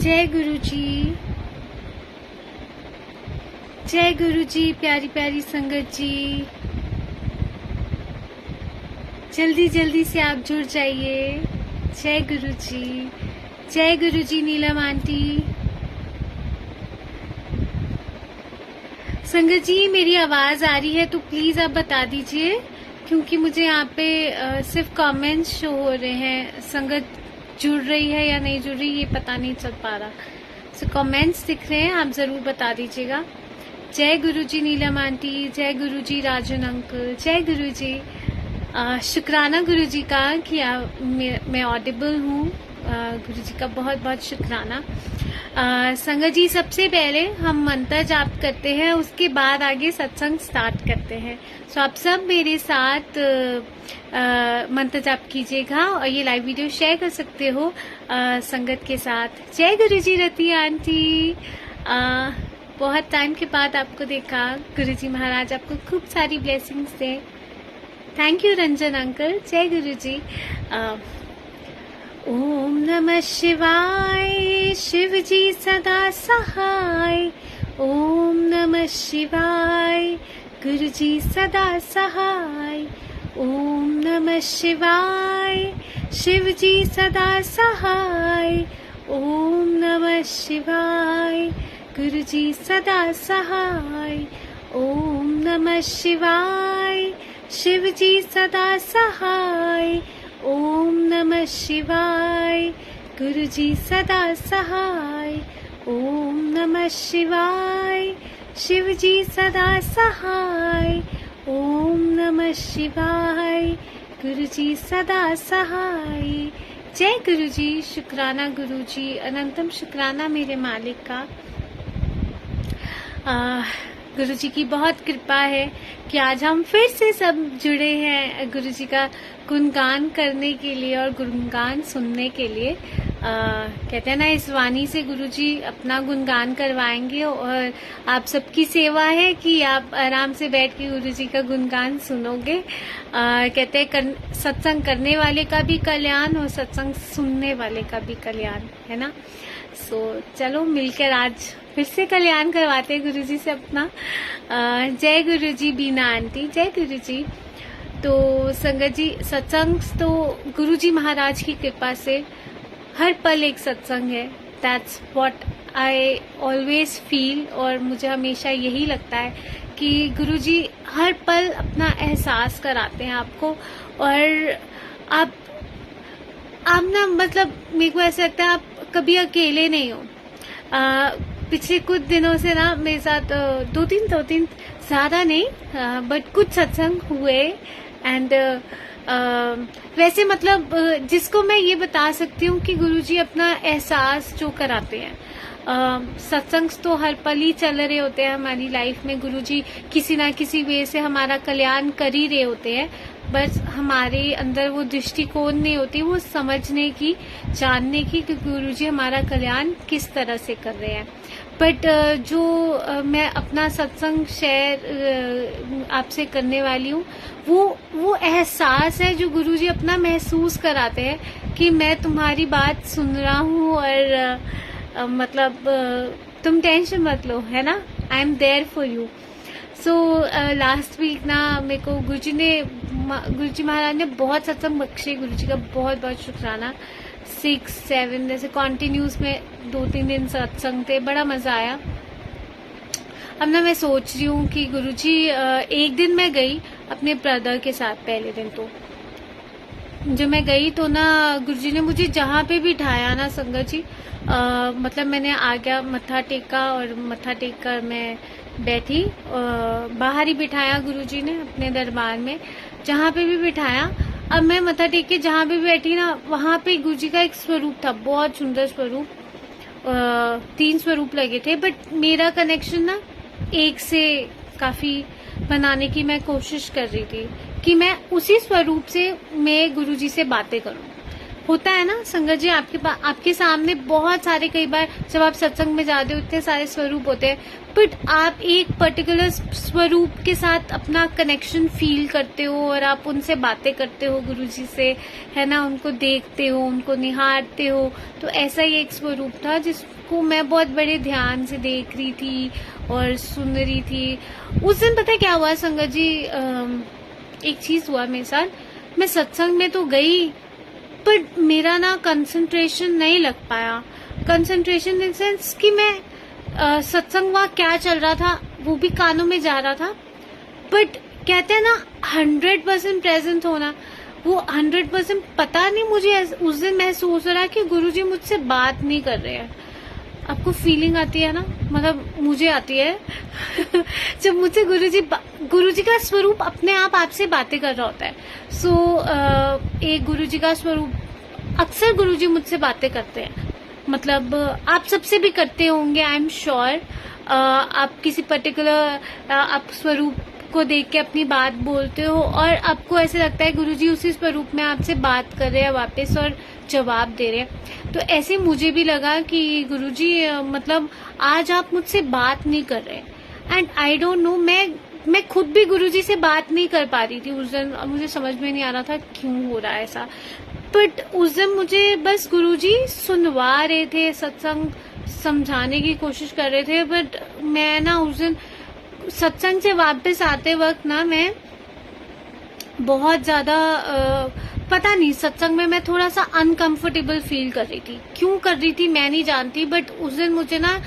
जय गुरु जी, जय गुरु जी। प्यारी प्यारी संगत जी, जल्दी जल्दी से आप जुड़ जाइए। जय गुरु जी, जय गुरु जी। नीलम आंटी, संगत जी मेरी आवाज आ रही है तो प्लीज आप बता दीजिए, क्योंकि मुझे यहाँ पे सिर्फ कमेंट्स शो हो रहे हैं। संगत जुड़ रही है या नहीं जुड़ रही ये पता नहीं चल पा रहा। सो कमेंट्स दिख रहे हैं, आप जरूर बता दीजिएगा। जय गुरु जी नीलम आंटी, जय गुरु जी राजन अंकल, जय गुरु जी। शुक्राना गुरु जी का कि मैं ऑडिबल हूँ। गुरु जी का बहुत बहुत शुक्राना। संगत जी सबसे पहले हम मंत्र जाप करते हैं, उसके बाद आगे सत्संग स्टार्ट करते हैं। सो आप सब मेरे साथ मंत्र जाप कीजिएगा और ये लाइव वीडियो शेयर कर सकते हो संगत के साथ। जय गुरु जी रति आंटी, बहुत टाइम के बाद आपको देखा। गुरु जी महाराज आपको खूब सारी ब्लेसिंग्स दें। थैंक यू रंजन अंकल, जय गुरु जी। ओम नमः शिवाय, शिव जी सदा सहाय। ओम नमः शिवाय, गुरु जी सदा सहाय। ओम नमः शिवाय, शिव जी सदा सहाय। ओम नमः शिवाय, गुरु जी सदा सहाय। ओम नमः शिवाय, शिव जी सदा सहाय। ओम नमः शिवाय, गुरु जी सदा सहाय। ओम नमः शिवाय, शिव जी सदा सहाय। ओम नमः शिवाय, गुरु जी सदा सहाय। जय गुरु जी, शुक्राना गुरु जी, अनंतम शुक्राना मेरे मालिक का। गुरु जी की बहुत कृपा है कि आज हम फिर से सब जुड़े हैं गुरु जी का गुणगान करने के लिए और गुणगान सुनने के लिए। कहते हैं ना, इस वाणी से गुरु जी अपना गुणगान करवाएंगे और आप सबकी सेवा है कि आप आराम से बैठ के गुरु जी का गुणगान सुनोगे। कहते हैं सत्संग करने वाले का भी कल्याण और सत्संग सुनने वाले का भी कल्याण, है ना। सो चलो मिलकर आज फिर से कल्याण करवाते हैं गुरु जी से अपना। जय गुरु जी बीना आंटी, जय गुरु जी। तो संगत जी सत्संग तो गुरु जी महाराज की कृपा से हर पल एक सत्संग है। That's what I always feel. और मुझे हमेशा यही लगता है कि गुरु जी हर पल अपना एहसास कराते हैं आपको। और आप ना मतलब मेरे को ऐसा लगता है आप कभी अकेले नहीं हो। पिछले कुछ दिनों से ना मेरे साथ दो तीन ज्यादा नहीं बट कुछ सत्संग हुए। एंड वैसे मतलब जिसको मैं ये बता सकती हूँ कि गुरुजी अपना एहसास जो कराते हैं। सत्संग तो हर पल ही चल रहे होते हैं हमारी लाइफ में। गुरुजी किसी ना किसी वे से हमारा कल्याण कर ही रहे होते हैं, बस हमारे अंदर वो दृष्टिकोण नहीं होती वो समझने की, जानने की कि गुरुजी हमारा कल्याण किस तरह से कर रहे हैं। बट जो मैं अपना सत्संग शेयर आपसे करने वाली हूँ वो एहसास है जो गुरुजी अपना महसूस कराते हैं कि मैं तुम्हारी बात सुन रहा हूँ और मतलब तुम टेंशन मत लो, है ना, I am there for you. So last week ना मेरे को गुरुजी महाराज ने बहुत सत्संग बख्शे। गुरुजी का बहुत बहुत शुक्राना। 6-7 जैसे कॉन्टिन्यूस में 2-3 दिन सत्संग थे, बड़ा मजा आया। अब ना मैं सोच रही हूँ कि गुरुजी एक दिन मैं गई अपने ब्रदर के साथ। पहले दिन तो जब मैं गई तो ना गुरुजी ने मुझे जहाँ पे भी ठाया ना संगत जी, मतलब मैंने आ गया, मत्था टेका और मत्था टेक कर मैं बैठी। बाहर ही बिठाया गुरुजी ने अपने दरबार में, जहाँ पे भी बिठाया। अब मैं मत्था टेक के जहाँ पे भी बैठी ना, वहाँ पे गुरुजी का एक स्वरूप था, बहुत सुंदर स्वरूप। 3 स्वरूप लगे थे बट मेरा कनेक्शन ना एक से काफी बनाने की मैं कोशिश कर रही थी कि मैं उसी स्वरूप से मैं गुरुजी से बातें करूं। होता है ना संगत जी, आपके सामने बहुत सारे, कई बार जब आप सत्संग में जाते हो इतने सारे स्वरूप होते हैं, बट आप एक पर्टिकुलर स्वरूप के साथ अपना कनेक्शन फील करते हो और आप उनसे बातें करते हो गुरुजी से, है ना, उनको देखते हो, उनको निहारते हो। तो ऐसा ही एक स्वरूप था को मैं बहुत बड़े ध्यान से देख रही थी और सुन रही थी। उस दिन पता है क्या हुआ संगत जी, एक चीज हुआ मेरे साथ। मैं सत्संग में तो गई पर मेरा ना कंसंट्रेशन नहीं लग पाया। कंसंट्रेशन इन सेंस कि मैं सत्संग वहाँ क्या चल रहा था वो भी कानों में जा रहा था, बट कहते हैं ना 100% प्रेजेंट होना, वो 100% पता नहीं मुझे उस दिन महसूस हो रहा कि गुरुजी मुझसे बात नहीं कर रहे हैं। आपको फीलिंग आती है ना, मतलब मुझे आती है जब मुझसे गुरुजी का स्वरूप अपने आप आपसे बातें कर रहा होता है। एक गुरुजी का स्वरूप, अक्सर गुरुजी मुझसे बातें करते हैं, मतलब आप सबसे भी करते होंगे, आई एम श्योर। आप किसी पर्टिकुलर आप स्वरूप को देख के अपनी बात बोलते हो और आपको ऐसे लगता है गुरुजी उसी स्वरूप में आपसे बात कर रहे हैं वापस और जवाब दे रहे हैं। तो ऐसे मुझे भी लगा कि गुरुजी मतलब आज आप मुझसे बात नहीं कर रहे, एंड आई डोंट नो, मैं खुद भी गुरुजी से बात नहीं कर पा रही थी उस दिन। मुझे समझ में नहीं आ रहा था क्यों हो रहा है ऐसा, बट उस दिन मुझे बस गुरुजी सुनवा रहे थे, सत्संग समझाने की कोशिश कर रहे थे। बट मैं ना उस दिन सत्संग से वापस आते वक्त ना मैं बहुत ज्यादा पता नहीं, सत्संग में मैं थोड़ा सा अनकंफर्टेबल फील कर रही थी। क्यों कर रही थी मैं नहीं जानती, बट उस दिन मुझे ना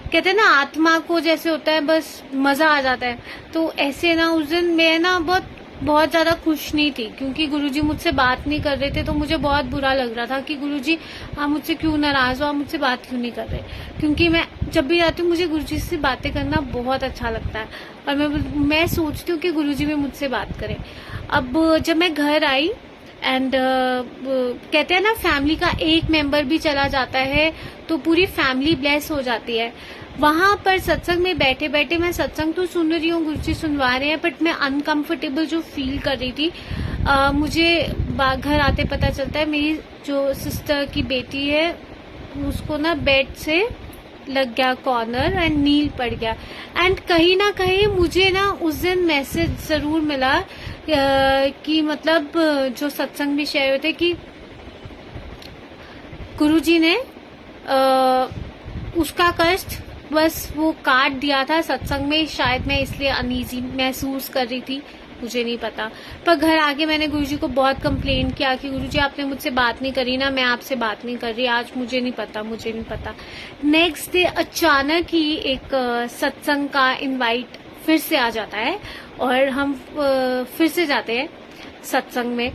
कहते हैं ना आत्मा को जैसे होता है बस मजा आ जाता है, तो ऐसे ना उस दिन मैं ना बहुत ज्यादा खुश नहीं थी क्योंकि गुरुजी मुझसे बात नहीं कर रहे थे। तो मुझे बहुत बुरा लग रहा था कि गुरुजी आप मुझसे क्यों नाराज हो, आप मुझसे बात क्यों नहीं कर रहे, क्योंकि मैं जब भी जाती हूँ मुझे गुरुजी से बातें करना बहुत अच्छा लगता है और मैं सोचती हूँ कि गुरुजी भी मुझसे बात करें। अब जब मैं घर आई एंड कहते हैं ना फैमिली का एक मेंबर भी चला जाता है तो पूरी फैमिली ब्लेस हो जाती है। वहां पर सत्संग में बैठे बैठे मैं सत्संग तो सुन रही हूँ, गुरुजी सुनवा रहे हैं, बट मैं अनकंफर्टेबल जो फील कर रही थी, मुझे घर आते पता चलता है मेरी जो सिस्टर की बेटी है उसको ना बेड से लग गया कॉर्नर एंड नील पड़ गया। एंड कहीं ना कहीं मुझे ना उस दिन मैसेज जरूर मिला कि मतलब जो सत्संग में शेयर होते कि गुरुजी ने उसका कष्ट बस वो काट दिया था सत्संग में। शायद मैं इसलिए अनईजी महसूस कर रही थी, मुझे नहीं पता। पर घर आके मैंने गुरुजी को बहुत कंप्लेन किया कि गुरुजी आपने मुझसे बात नहीं करी ना, मैं आपसे बात नहीं कर रही आज, मुझे नहीं पता। नेक्स्ट डे अचानक ही एक सत्संग का इनवाइट फिर से आ जाता है और हम फिर से जाते हैं सत्संग में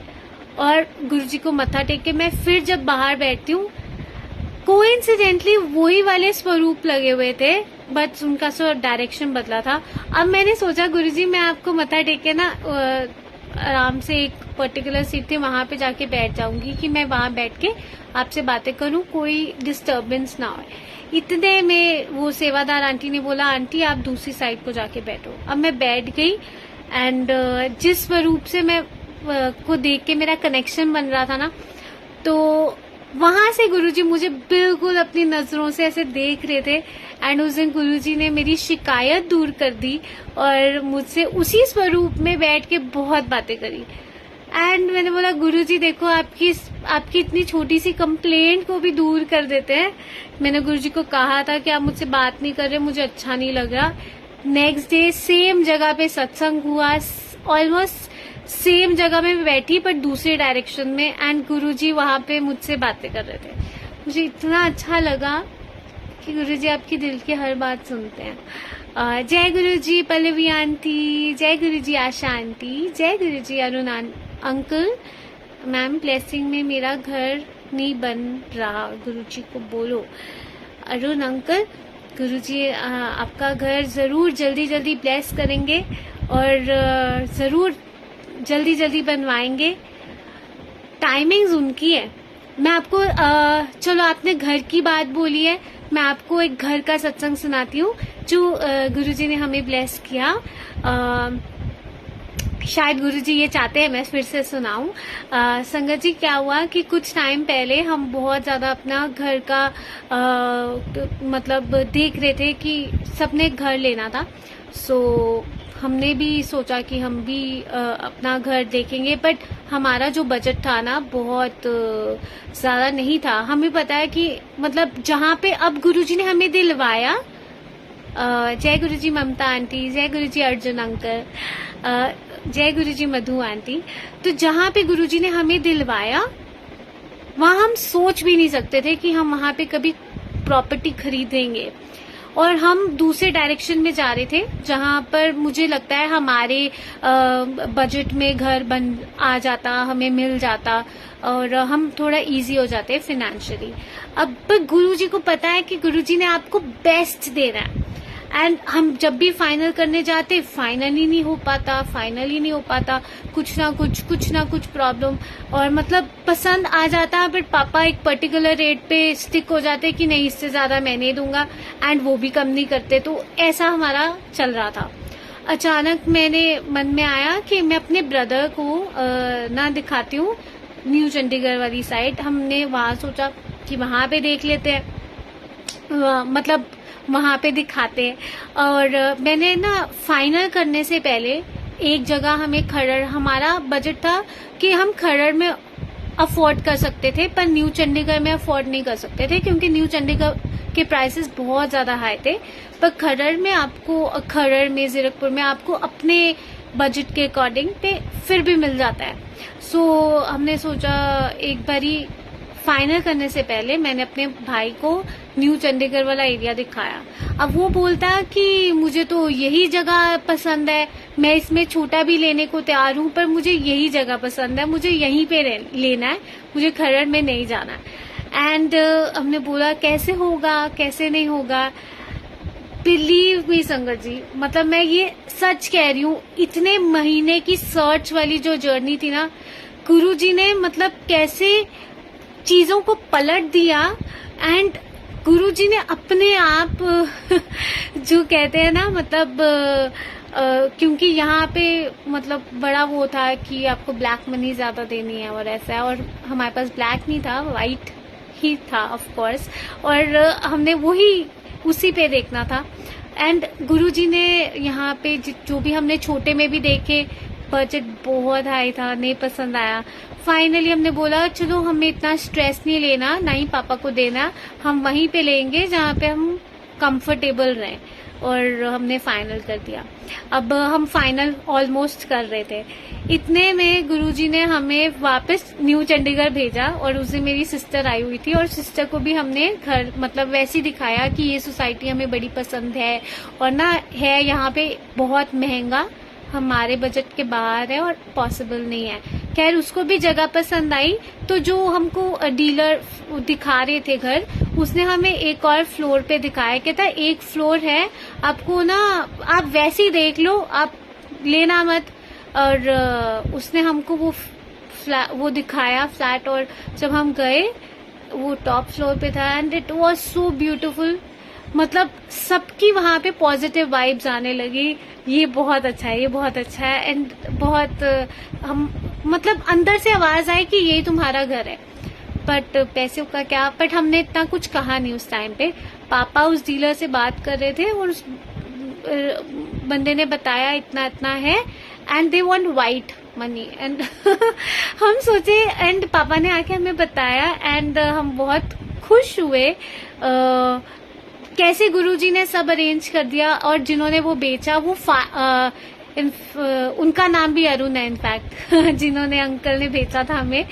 और गुरुजी को मत्था टेक के मैं फिर जब बाहर बैठती हूँ, कोइंसिडेंटली वही वाले स्वरूप लगे हुए थे, बट उनका डायरेक्शन बदला था। अब मैंने सोचा गुरुजी मैं आपको मत्था टेक के ना आराम से एक पर्टिकुलर सीट थी वहां पे जाके बैठ जाऊंगी कि मैं वहां बैठ के आपसे बातें करूं, कोई डिस्टरबेंस ना हो। इतने में वो सेवादार आंटी ने बोला आंटी आप दूसरी साइड को जाके बैठो। अब मैं बैठ गई एंड जिस स्वरूप से मैं को देख के मेरा कनेक्शन बन रहा था ना, तो वहां से गुरुजी मुझे बिल्कुल अपनी नजरों से ऐसे देख रहे थे एंड उस दिन गुरुजी ने मेरी शिकायत दूर कर दी और मुझसे उसी स्वरूप में बैठ के बहुत बातें करी। एंड मैंने बोला गुरुजी देखो आपकी इतनी छोटी सी कंप्लेंट को भी दूर कर देते हैं। मैंने गुरुजी को कहा था कि आप मुझसे बात नहीं कर रहे, मुझे अच्छा नहीं लग रहा। नेक्स्ट डे सेम जगह पे सत्संग हुआ, ऑलमोस्ट सेम जगह में बैठी पर दूसरे डायरेक्शन में, एंड गुरुजी वहां पे मुझसे बातें कर रहे थे। मुझे इतना अच्छा लगा कि गुरुजी आपकी दिल की हर बात सुनते हैं। जय गुरुजी पल्लवी आंटी, जय गुरुजी आशा आंटी, जय गुरुजी अरुण अंकल। मैम ब्लेसिंग में मेरा घर नहीं बन रहा, गुरुजी को बोलो। अरुण अंकल गुरुजी आपका घर जरूर जल्दी ब्लेस करेंगे और जरूर जल्दी बनवाएंगे। टाइमिंग्स उनकी है। मैं आपको चलो आपने घर की बात बोली है, मैं आपको एक घर का सत्संग सुनाती हूँ जो गुरुजी ने हमें ब्लेस किया। शायद गुरुजी ये चाहते हैं मैं फिर से सुनाऊं। संगत जी क्या हुआ कि कुछ टाइम पहले हम बहुत ज्यादा अपना घर का मतलब देख रहे थे कि सबने घर लेना था। सो हमने भी सोचा कि हम भी अपना घर देखेंगे, बट हमारा जो बजट था ना बहुत ज़्यादा नहीं था। हमें पता है कि मतलब जहाँ पे अब गुरुजी ने हमें दिलवाया, जय गुरुजी ममता आंटी, जय गुरुजी अर्जुन अंकल, जय गुरुजी मधु आंटी, तो जहाँ पे गुरुजी ने हमें दिलवाया वहाँ हम सोच भी नहीं सकते थे कि हम वहाँ पे कभी प्रॉपर्टी खरीदेंगे। और हम दूसरे डायरेक्शन में जा रहे थे जहाँ पर मुझे लगता है हमारे बजट में घर बन आ जाता, हमें मिल जाता और हम थोड़ा इजी हो जाते फाइनेंशियली। अब गुरुजी को पता है कि गुरुजी ने आपको बेस्ट देना है, एंड हम जब भी फाइनल करने जाते फाइनल ही नहीं हो पाता, कुछ ना कुछ प्रॉब्लम, और मतलब पसंद आ जाता बट पापा एक पर्टिकुलर रेट पे स्टिक हो जाते कि नहीं इससे ज्यादा मैं नहीं दूंगा, एंड वो भी कम नहीं करते। तो ऐसा हमारा चल रहा था। अचानक मेरे मन में आया कि मैं अपने ब्रदर को ना दिखाती हूँ न्यू चंडीगढ़ वाली साइड। हमने वहां सोचा कि वहां पे देख लेते हैं, मतलब वहां पे दिखाते हैं। और मैंने ना फाइनल करने से पहले एक जगह हमें खरड़, हमारा बजट था कि हम खरड़ में अफोर्ड कर सकते थे पर न्यू चंडीगढ़ में अफोर्ड नहीं कर सकते थे क्योंकि न्यू चंडीगढ़ के प्राइसेस बहुत ज्यादा हाई थे। पर खरड़ में आपको, खरड़ में जीरकपुर में आपको अपने बजट के अकॉर्डिंग पे फिर भी मिल जाता है। सो हमने सोचा एक बारी फाइनल करने से पहले मैंने अपने भाई को न्यू चंडीगढ़ वाला एरिया दिखाया। अब वो बोलता कि मुझे तो यही जगह पसंद है, मैं इसमें छोटा भी लेने को तैयार हूँ पर मुझे यही जगह पसंद है, मुझे यहीं पे लेना है, मुझे खरड़ में नहीं जाना है। एंड हमने बोला कैसे होगा कैसे नहीं होगा। बिलीव मी संगत जी, मतलब मैं ये सच कह रही हूँ, इतने महीने की सर्च वाली जो जर्नी थी ना, गुरुजी ने मतलब कैसे चीजों को पलट दिया। एंड गुरुजी ने अपने आप जो कहते हैं ना, मतलब क्योंकि यहाँ पे मतलब बड़ा वो था कि आपको ब्लैक मनी ज्यादा देनी है और ऐसा है, और हमारे पास ब्लैक नहीं था, वाइट ही था ऑफ कोर्स, और हमने वही उसी पे देखना था। एंड गुरुजी ने यहाँ पे जो भी हमने छोटे में भी देखे, बजट बहुत हाई था, नहीं पसंद आया। फाइनली हमने बोला चलो हमें इतना स्ट्रेस नहीं लेना, ना ही पापा को देना, हम वहीं पे लेंगे जहाँ पे हम कंफर्टेबल रहें, और हमने फाइनल कर दिया। अब हम फाइनल ऑलमोस्ट कर रहे थे, इतने में गुरुजी ने हमें वापस न्यू चंडीगढ़ भेजा, और उस दिन मेरी सिस्टर आई हुई थी और सिस्टर को भी हमने घर मतलब वैसे ही दिखाया कि ये सोसाइटी हमें बड़ी पसंद है, और ना है यहाँ पे बहुत महंगा, हमारे बजट के बाहर है और पॉसिबल नहीं है। खैर उसको भी जगह पसंद आई, तो जो हमको डीलर दिखा रहे थे घर, उसने हमें एक और फ्लोर पे दिखाया, कहता एक फ्लोर है आपको ना, आप वैसे ही देख लो, आप लेना मत। और उसने हमको वो दिखाया फ्लैट, और जब हम गए वो टॉप फ्लोर पे था, and it was so beautiful. मतलब सबकी वहां पे पॉजिटिव वाइब्स आने लगी, ये बहुत अच्छा है, ये बहुत अच्छा है, एंड बहुत हम मतलब अंदर से आवाज आई कि ये तुम्हारा घर है। बट पैसे का क्या, बट हमने इतना कुछ कहा नहीं उस टाइम पे। पापा उस डीलर से बात कर रहे थे और उस बंदे ने बताया इतना इतना है, and they want white money, and हम सोचे, एंड पापा ने आके हमें बताया, एंड हम बहुत खुश हुए कैसे गुरुजी ने सब अरेंज कर दिया। और जिन्होंने वो बेचा वो उनका नाम भी अरुण है इनफैक्ट जिन्होंने अंकल ने बेचा था हमें,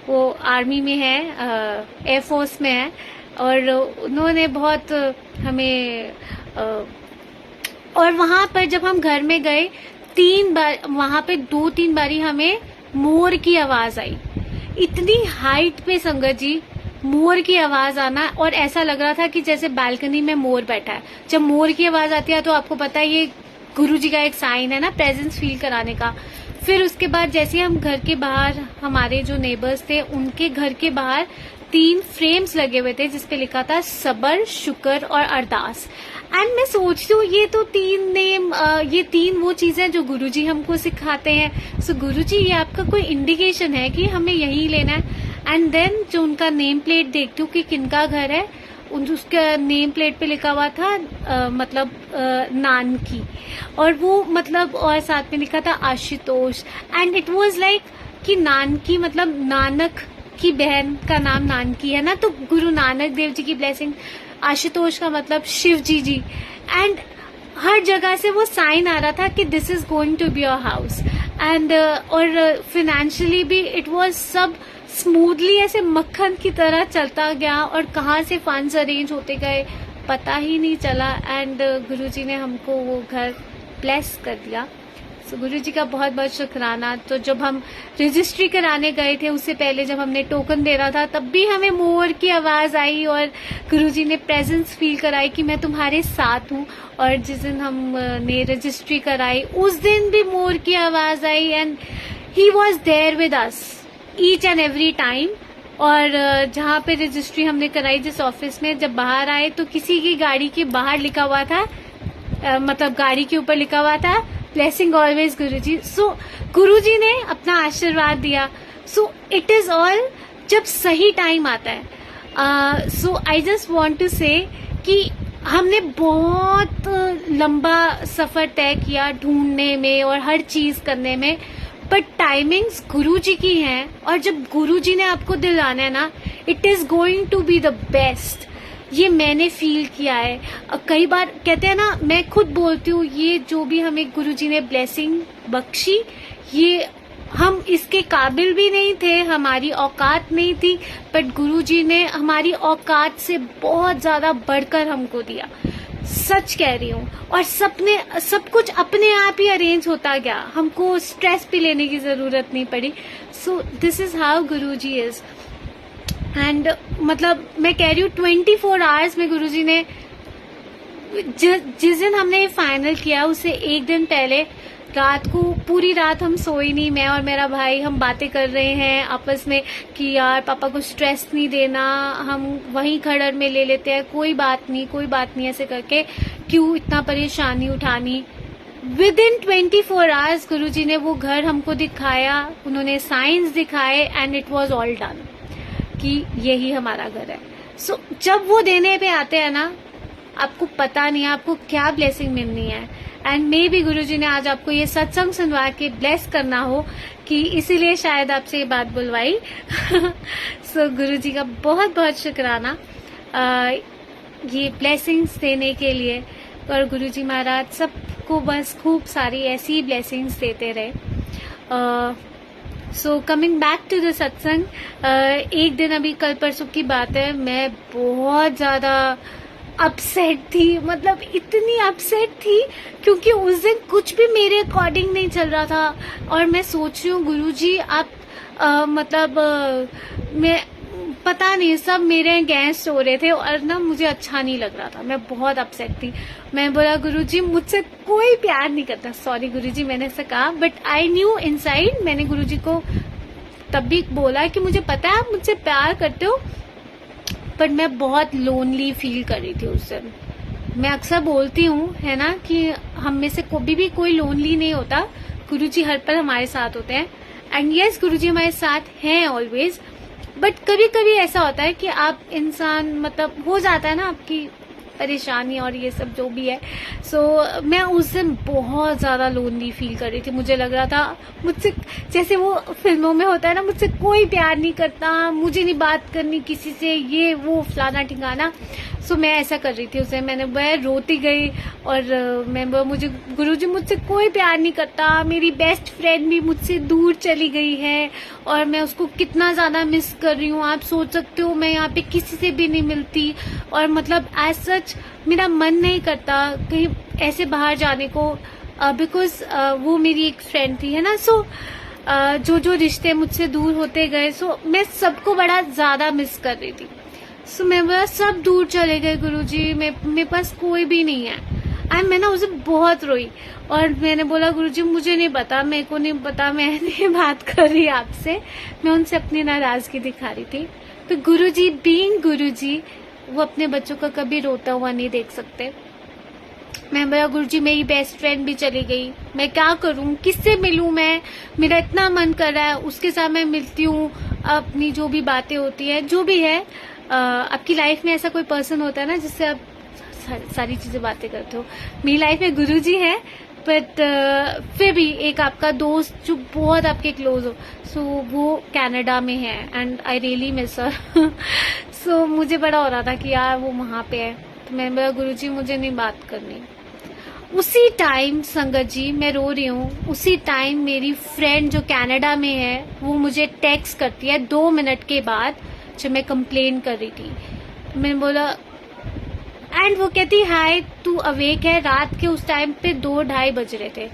वो आर्मी में है, एयरफोर्स में है, और उन्होंने बहुत हमें और वहां पर जब हम घर में गए 3 बार, वहां पे 2-3 बारी हमें मोर की आवाज आई, इतनी हाइट पे संगत जी मोर की आवाज आना, और ऐसा लग रहा था कि जैसे बालकनी में मोर बैठा है। जब मोर की आवाज आती है तो आपको पता है ये गुरुजी का एक साइन है ना, प्रेजेंस फील कराने का। फिर उसके बाद जैसे हम घर के बाहर, हमारे जो नेबर्स थे उनके घर के बाहर 3 फ्रेम्स लगे हुए थे जिसपे लिखा था सबर, शुक्र और अरदास। एंड मैं सोचती हूँ ये तो 3 नेम, ये 3 वो चीजें जो गुरुजी हमको सिखाते हैं। सो गुरुजी ये आपका कोई इंडिकेशन है कि हमें यही लेना है। एंड देन जो उनका नेम प्लेट देखती हूँ कि किनका घर है, उसका नेम प्लेट पे लिखा हुआ था मतलब नान की, और वो मतलब और साथ में लिखा था Ashutosh. And it was like कि नान की मतलब नानक की बहन का नाम नानकी है ना, तो गुरु नानक देव जी की ब्लेसिंग, आशुतोष का मतलब शिव जी। एंड हर जगह से वो साइन आ रहा था कि this is going to be your house. And और फिनेंशियली भी इट वाज सब स्मूथली ऐसे मक्खन की तरह चलता गया, और कहाँ से फंड्स अरेंज होते गए पता ही नहीं चला। एंड गुरुजी ने हमको वो घर ब्लेस कर दिया। सो गुरुजी का बहुत बहुत शुक्राना। तो जब हम रजिस्ट्री कराने गए थे, उससे पहले जब हमने टोकन देना था, तब भी हमें मोर की आवाज आई और गुरुजी ने प्रेजेंस फील कराई कि मैं तुम्हारे साथ हूँ। और जिस दिन हमने रजिस्ट्री कराई उस दिन भी मोर की आवाज आई, and he was there with us each and every time. और जहाँ पे रजिस्ट्री हमने कराई जिस ऑफिस में, जब बाहर आए तो किसी की गाड़ी के बाहर लिखा हुआ था, मतलब गाड़ी के ऊपर लिखा हुआ था ब्लेसिंग ऑलवेज गुरुजी। सो गुरुजी ने अपना आशीर्वाद दिया। सो इट इज ऑल जब सही टाइम आता है। सो आई जस्ट वांट टू से कि हमने बहुत लंबा सफर तय किया ढूंढने में और हर चीज करने में, बट टाइमिंग्स गुरुजी की हैं, और जब गुरुजी ने आपको दिलाना है ना, it is going to be the best. ये मैंने फील किया है। कई बार कहते हैं ना, मैं खुद बोलती हूँ, ये जो भी हमें गुरुजी ने ब्लेसिंग बख्शी, ये हम इसके काबिल भी नहीं थे, हमारी औकात नहीं थी, बट गुरुजी ने हमारी औकात से बहुत ज्यादा बढ़कर हमको दिया। सच कह रही हूँ। और सब कुछ अपने आप ही अरेंज होता गया, हमको स्ट्रेस भी लेने की जरूरत नहीं पड़ी। So this is how Guruji is. And मतलब मैं कह रही हूँ 24 आवर्स में गुरुजी ने, जिस दिन हमने फाइनल किया उससे एक दिन पहले रात को पूरी रात हम सोए नहीं, मैं और मेरा भाई हम बातें कर रहे हैं आपस में कि यार पापा को स्ट्रेस नहीं देना, हम वहीं खड़र में ले लेते हैं, कोई बात नहीं ऐसे करके क्यों इतना परेशानी उठानी। विद इन 24 आवर्स गुरुजी ने वो घर हमको दिखाया, उन्होंने साइंस दिखाए, and it was all done कि यही हमारा घर है। सो जब वो देने पे आते हैं ना, आपको पता नहीं आपको क्या ब्लेसिंग मिलनी है। एंड मे बी गुरुजी ने आज आपको ये सत्संग सुनवा के ब्लेस करना हो, कि इसीलिए शायद आपसे ये बात बुलवाई। सो गुरुजी का बहुत बहुत शुक्राना ये ब्लेसिंग्स देने के लिए। और गुरुजी महाराज सबको बस खूब सारी ऐसी ब्लेसिंग्स देते रहे। So coming back to the satsang, एक दिन अभी कल परसों की बात है, मैं बहुत ज्यादा अपसेट थी, मतलब इतनी अपसेट थी क्योंकि उस दिन कुछ भी मेरे अकॉर्डिंग नहीं चल रहा था। और मैं सोच रही हूँ गुरुजी आप मैं पता नहीं, सब मेरे अगेंस्ट हो रहे थे और ना मुझे अच्छा नहीं लग रहा था, मैं बहुत अपसेट थी। मैं बोला गुरुजी मुझसे कोई प्यार नहीं करता, सॉरी गुरुजी मैंने ऐसा कहा, बट आई न्यू इनसाइड। मैंने गुरुजी को तब भी बोला कि मुझे पता है आप मुझसे प्यार करते हो, बट मैं बहुत लोनली फील कर रही थी उस दिन। मैं अक्सर बोलती हूँ है ना कि हम में से कभी भी कोई लोनली नहीं होता, गुरुजी हर पल हमारे साथ होते हैं। एंड यस गुरुजी हमारे साथ हैं ऑलवेज, बट कभी कभी ऐसा होता है कि आप इंसान मतलब हो जाता है ना आपकी परेशानी और ये सब जो भी है। सो मैं उस दिन बहुत ज्यादा लोनली फील कर रही थी। मुझे लग रहा था मुझसे, जैसे वो फिल्मों में होता है ना, मुझसे कोई प्यार नहीं करता, मुझे नहीं बात करनी किसी से, ये वो फलाना ठिकाना। सो मैं ऐसा कर रही थी उसे, मैं रोती गई और मैं मुझे गुरुजी मुझसे कोई प्यार नहीं करता, मेरी बेस्ट फ्रेंड भी मुझसे दूर चली गई है और मैं उसको कितना ज्यादा मिस कर रही हूँ। आप सोच सकते हो मैं यहाँ पे किसी से भी नहीं मिलती और मतलब एज सच मेरा मन नहीं करता कहीं ऐसे बाहर जाने को, बिकॉज वो मेरी एक फ्रेंड थी है ना। सो जो रिश्ते मुझसे दूर होते गए, सो मैं सबको बड़ा ज्यादा मिस कर रही थी। सो मैं बोला सब दूर चले गए गुरुजी, मेरे पास कोई भी नहीं है। एंड मैं ना उसे बहुत रोई और मैंने बोला गुरुजी मुझे नहीं पता, मेरे को नहीं पता, मैं नहीं बात कर रही आपसे। मैं उनसे अपनी नाराजगी दिखा रही थी। तो गुरुजी बीइंग गुरुजी, वो अपने बच्चों का कभी रोता हुआ नहीं देख सकते। मैं बोला गुरुजी मेरी बेस्ट फ्रेंड भी चली गई, मैं क्या करूं, किससे मिलूं, मैं मेरा इतना मन कर रहा है उसके साथ मैं मिलती हूँ, अपनी जो भी बातें होती है जो भी है, आपकी लाइफ में ऐसा कोई पर्सन होता है ना जिससे आप सारी चीजें बातें करते हो। मेरी लाइफ में गुरुजी है, बट फिर भी एक आपका दोस्त जो बहुत आपके क्लोज हो, सो वो कनाडा में है and I really miss her. So मुझे बड़ा हो रहा था कि यार वो वहां पे है, तो मैंने बोला गुरुजी मुझे नहीं बात करनी। उसी टाइम संगत जी मैं रो रही हूँ, उसी टाइम मेरी फ्रेंड जो कनाडा में है वो मुझे टेक्स्ट करती है 2 मिनट के बाद, जब मैं कंप्लेन कर रही थी। तो मैंने बोला एंड वो कहती हाय तू अवेक है। रात के उस टाइम पे 2-2:30 बज रहे थे।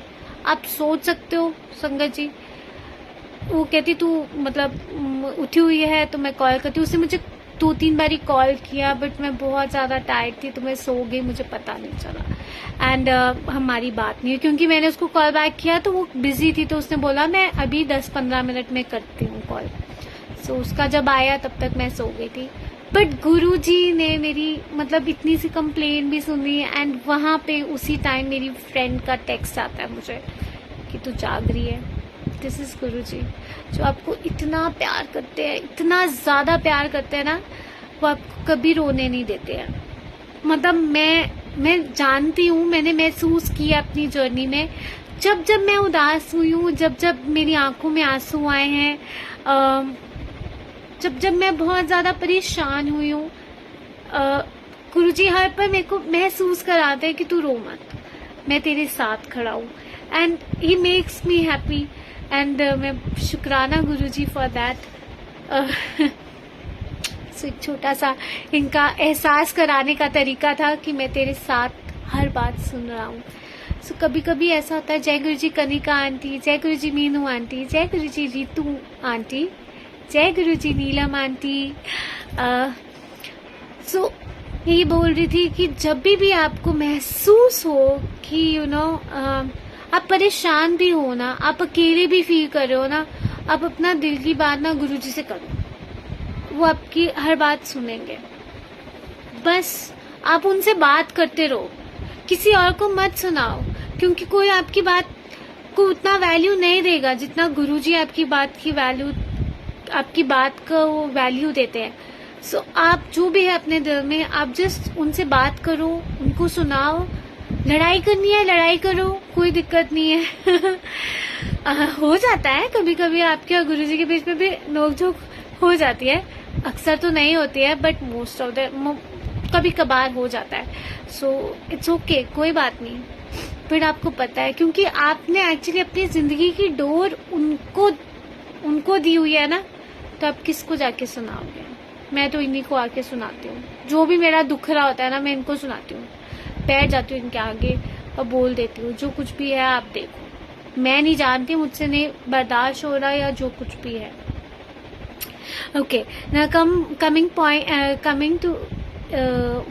आप सोच सकते हो संगत जी। वो कहती तू मतलब उठी हुई है तो मैं कॉल करती हूँ। उसने मुझे 2-3 बारी कॉल किया, बट मैं बहुत ज्यादा टायर्ड थी तो मैं सो गई, मुझे पता नहीं चला। एंड हमारी बात नहीं हुई क्योंकि मैंने उसको कॉल बैक किया तो वो बिजी थी, तो उसने बोला मैं अभी 10-15 मिनट में करती हूँ कॉल। सो उसका जब आया तब तक मैं सो गई थी। बट गुरुजी ने मेरी मतलब इतनी सी कंप्लेन भी सुनी एंड वहां पे उसी टाइम मेरी फ्रेंड का टेक्स्ट आता है मुझे कि तू जाग रही है। दिस इज गुरुजी जो आपको इतना प्यार करते हैं, इतना ज्यादा प्यार करते हैं ना, वो आपको कभी रोने नहीं देते हैं। मतलब मैं जानती हूँ, मैंने महसूस किया अपनी जर्नी में, जब जब मैं उदास हुई हूँ, जब जब मेरी आंखों में आंसू आए हैं, जब जब मैं बहुत ज्यादा परेशान हुई हूँ, गुरुजी हर पर मेरे को महसूस कराते हैं कि तू रो मत, मैं तेरे साथ खड़ा हूँ and he makes me happy and मैं शुक्राना गुरुजी फॉर दैट। सो एक छोटा सा इनका एहसास कराने का तरीका था कि मैं तेरे साथ हर बात सुन रहा हूँ। सो कभी कभी ऐसा होता है, जय गुरुजी कनिका आंटी, जय गुरुजी मीनू आंटी, जय गुरुजी रितु आंटी, जय गुरुजी नीलम आंटी। सो यही बोल रही थी कि जब भी आपको महसूस हो कि यू नो आप परेशान भी हो ना, आप अकेले भी फील कर रहे हो ना, आप अपना दिल की बात ना गुरुजी से करो, वो आपकी हर बात सुनेंगे। बस आप उनसे बात करते रहो, किसी और को मत सुनाओ, क्योंकि कोई आपकी बात को उतना वैल्यू नहीं देगा जितना गुरुजी आपकी बात का वो वैल्यू देते हैं। सो आप जो भी है अपने दिल में, आप जस्ट उनसे बात करो, उनको सुनाओ। लड़ाई करनी है लड़ाई करो, कोई दिक्कत नहीं है। हो जाता है कभी कभी आपके और गुरुजी के बीच में भी नोकझोंक हो जाती है, अक्सर तो नहीं होती है बट मोस्ट ऑफ द कभी कभार हो जाता है। सो इट्स ओके, कोई बात नहीं। फिर आपको पता है क्योंकि आपने एक्चुअली अपनी जिंदगी की डोर उनको दी हुई है ना, तो आप किसको जाके सुनाओगे। मैं तो इन्हीं को आके सुनाती हूँ, जो भी मेरा दुख रहा होता है ना मैं इनको सुनाती हूँ, बैठ जाती हूँ इनके आगे और बोल देती हूँ जो कुछ भी है आप देखो, मैं नहीं जानती, मुझसे नहीं बर्दाश्त हो रहा या जो कुछ भी है। Okay, coming to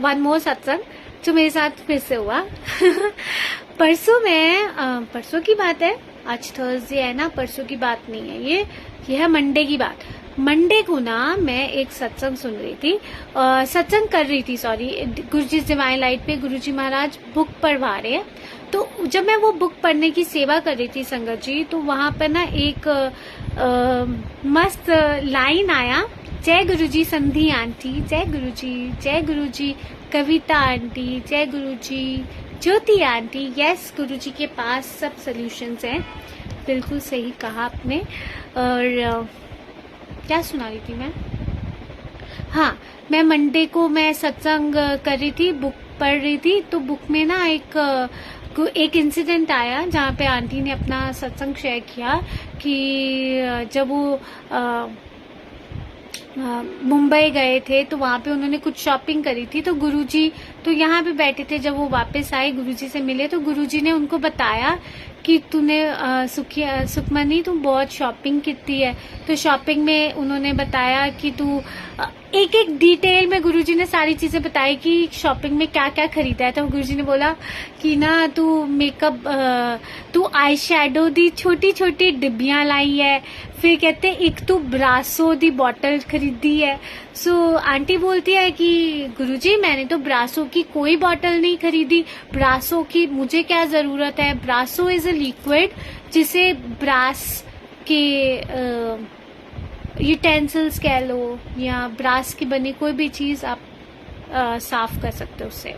one more satsang जो मेरे साथ फिर से हुआ। परसों की बात है, आज थर्सडे है ना, परसों की बात नहीं है ये है मंडे की बात। मंडे को ना मैं एक सत्संग सुन रही थी, सत्संग कर रही थी, सॉरी, गुरुजी डिवाइन लाइट पे गुरुजी महाराज बुक पढ़वा रहे हैं। तो जब मैं वो बुक पढ़ने की सेवा कर रही थी संगत जी, तो वहां पर ना एक मस्त लाइन आया, जय गुरुजी संधी आंटी, जय गुरुजी कविता आंटी, जय गुरुजी ज्योति आंटी। यस, गुरुजी के पास सब सॉल्यूशंस हैं। बिल्कुल सही कहा आपने। और क्या सुना रही थी मैं? हाँ, मैं मंडे को मैं सत्संग कर रही थी, बुक पढ़ रही थी, तो बुक में ना एक इंसिडेंट आया जहाँ पे आंटी ने अपना सत्संग शेयर किया कि जब वो मुंबई गए थे तो वहां पे उन्होंने कुछ शॉपिंग करी थी, तो गुरुजी तो यहाँ पे बैठे थे। जब वो वापस आए गुरुजी से मिले तो गुरुजी ने उनको बताया कि तूने सुखमनी तू बहुत शॉपिंग की है। तो शॉपिंग में उन्होंने बताया कि तू एक एक डिटेल में गुरुजी ने सारी चीजें बताई कि शॉपिंग में क्या क्या खरीदा है। तो गुरुजी ने बोला कि ना तू मेकअप, तू आई शेडो दी छोटी छोटी डिब्बियां लाई है, फिर कहते एक तू ब्रासो दी बॉटल खरीदी है। सो आंटी बोलती है कि गुरुजी मैंने तो ब्रासो की कोई बॉटल नहीं खरीदी, ब्रासो की मुझे क्या जरूरत है। ब्रासो इज अ लिक्विड जिसे ब्रास के यूटेंसिल्स कह लो या ब्रास की बनी कोई भी चीज़ आप साफ कर सकते हो उससे।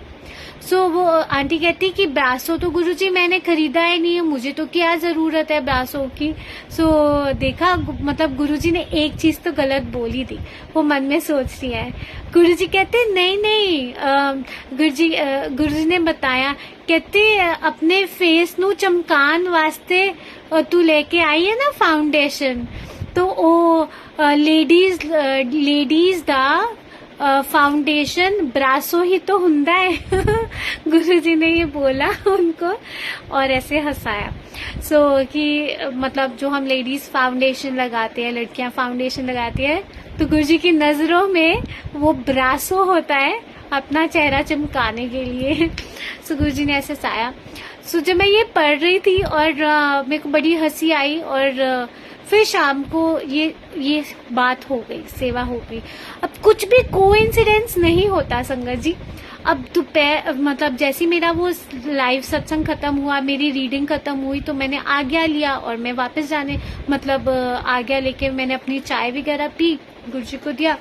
सो वो आंटी कहती कि ब्रासो तो गुरुजी मैंने खरीदा ही नहीं है, मुझे तो क्या ज़रूरत है ब्रासो की। सो देखा, मतलब गुरुजी ने एक चीज़ तो गलत बोली थी, वो मन में सोच रही है। गुरुजी कहते नहीं नहीं, गुरुजी ने बताया, कहते अपने फेस नू चमकान वास्ते तू लेके आई है ना फाउंडेशन, तो ओ लेडीज दा फाउंडेशन ब्रासो ही तो हुंदा है। गुरुजी ने ये बोला उनको और ऐसे हंसाया। सो कि मतलब जो हम लेडीज फाउंडेशन लगाते हैं, लड़कियां फाउंडेशन लगाती है, तो गुरुजी की नजरों में वो ब्रासो होता है अपना चेहरा चमकाने के लिए। सो गुरुजी ने ऐसे हंसाया। सो जब मैं ये पढ़ रही थी और मेरे को बड़ी हंसी आई, और फिर शाम को ये बात हो गई, सेवा हो गई। अब कुछ भी कोइंसिडेंस नहीं होता संगत जी। अब दोपहर मतलब जैसे मेरा वो लाइव सत्संग खत्म हुआ, मेरी रीडिंग खत्म हुई, तो मैंने आज्ञा लिया और मैं वापस जाने मतलब आज्ञा लेके मैंने अपनी चाय वगैरह पी, गुरुजी को दिया।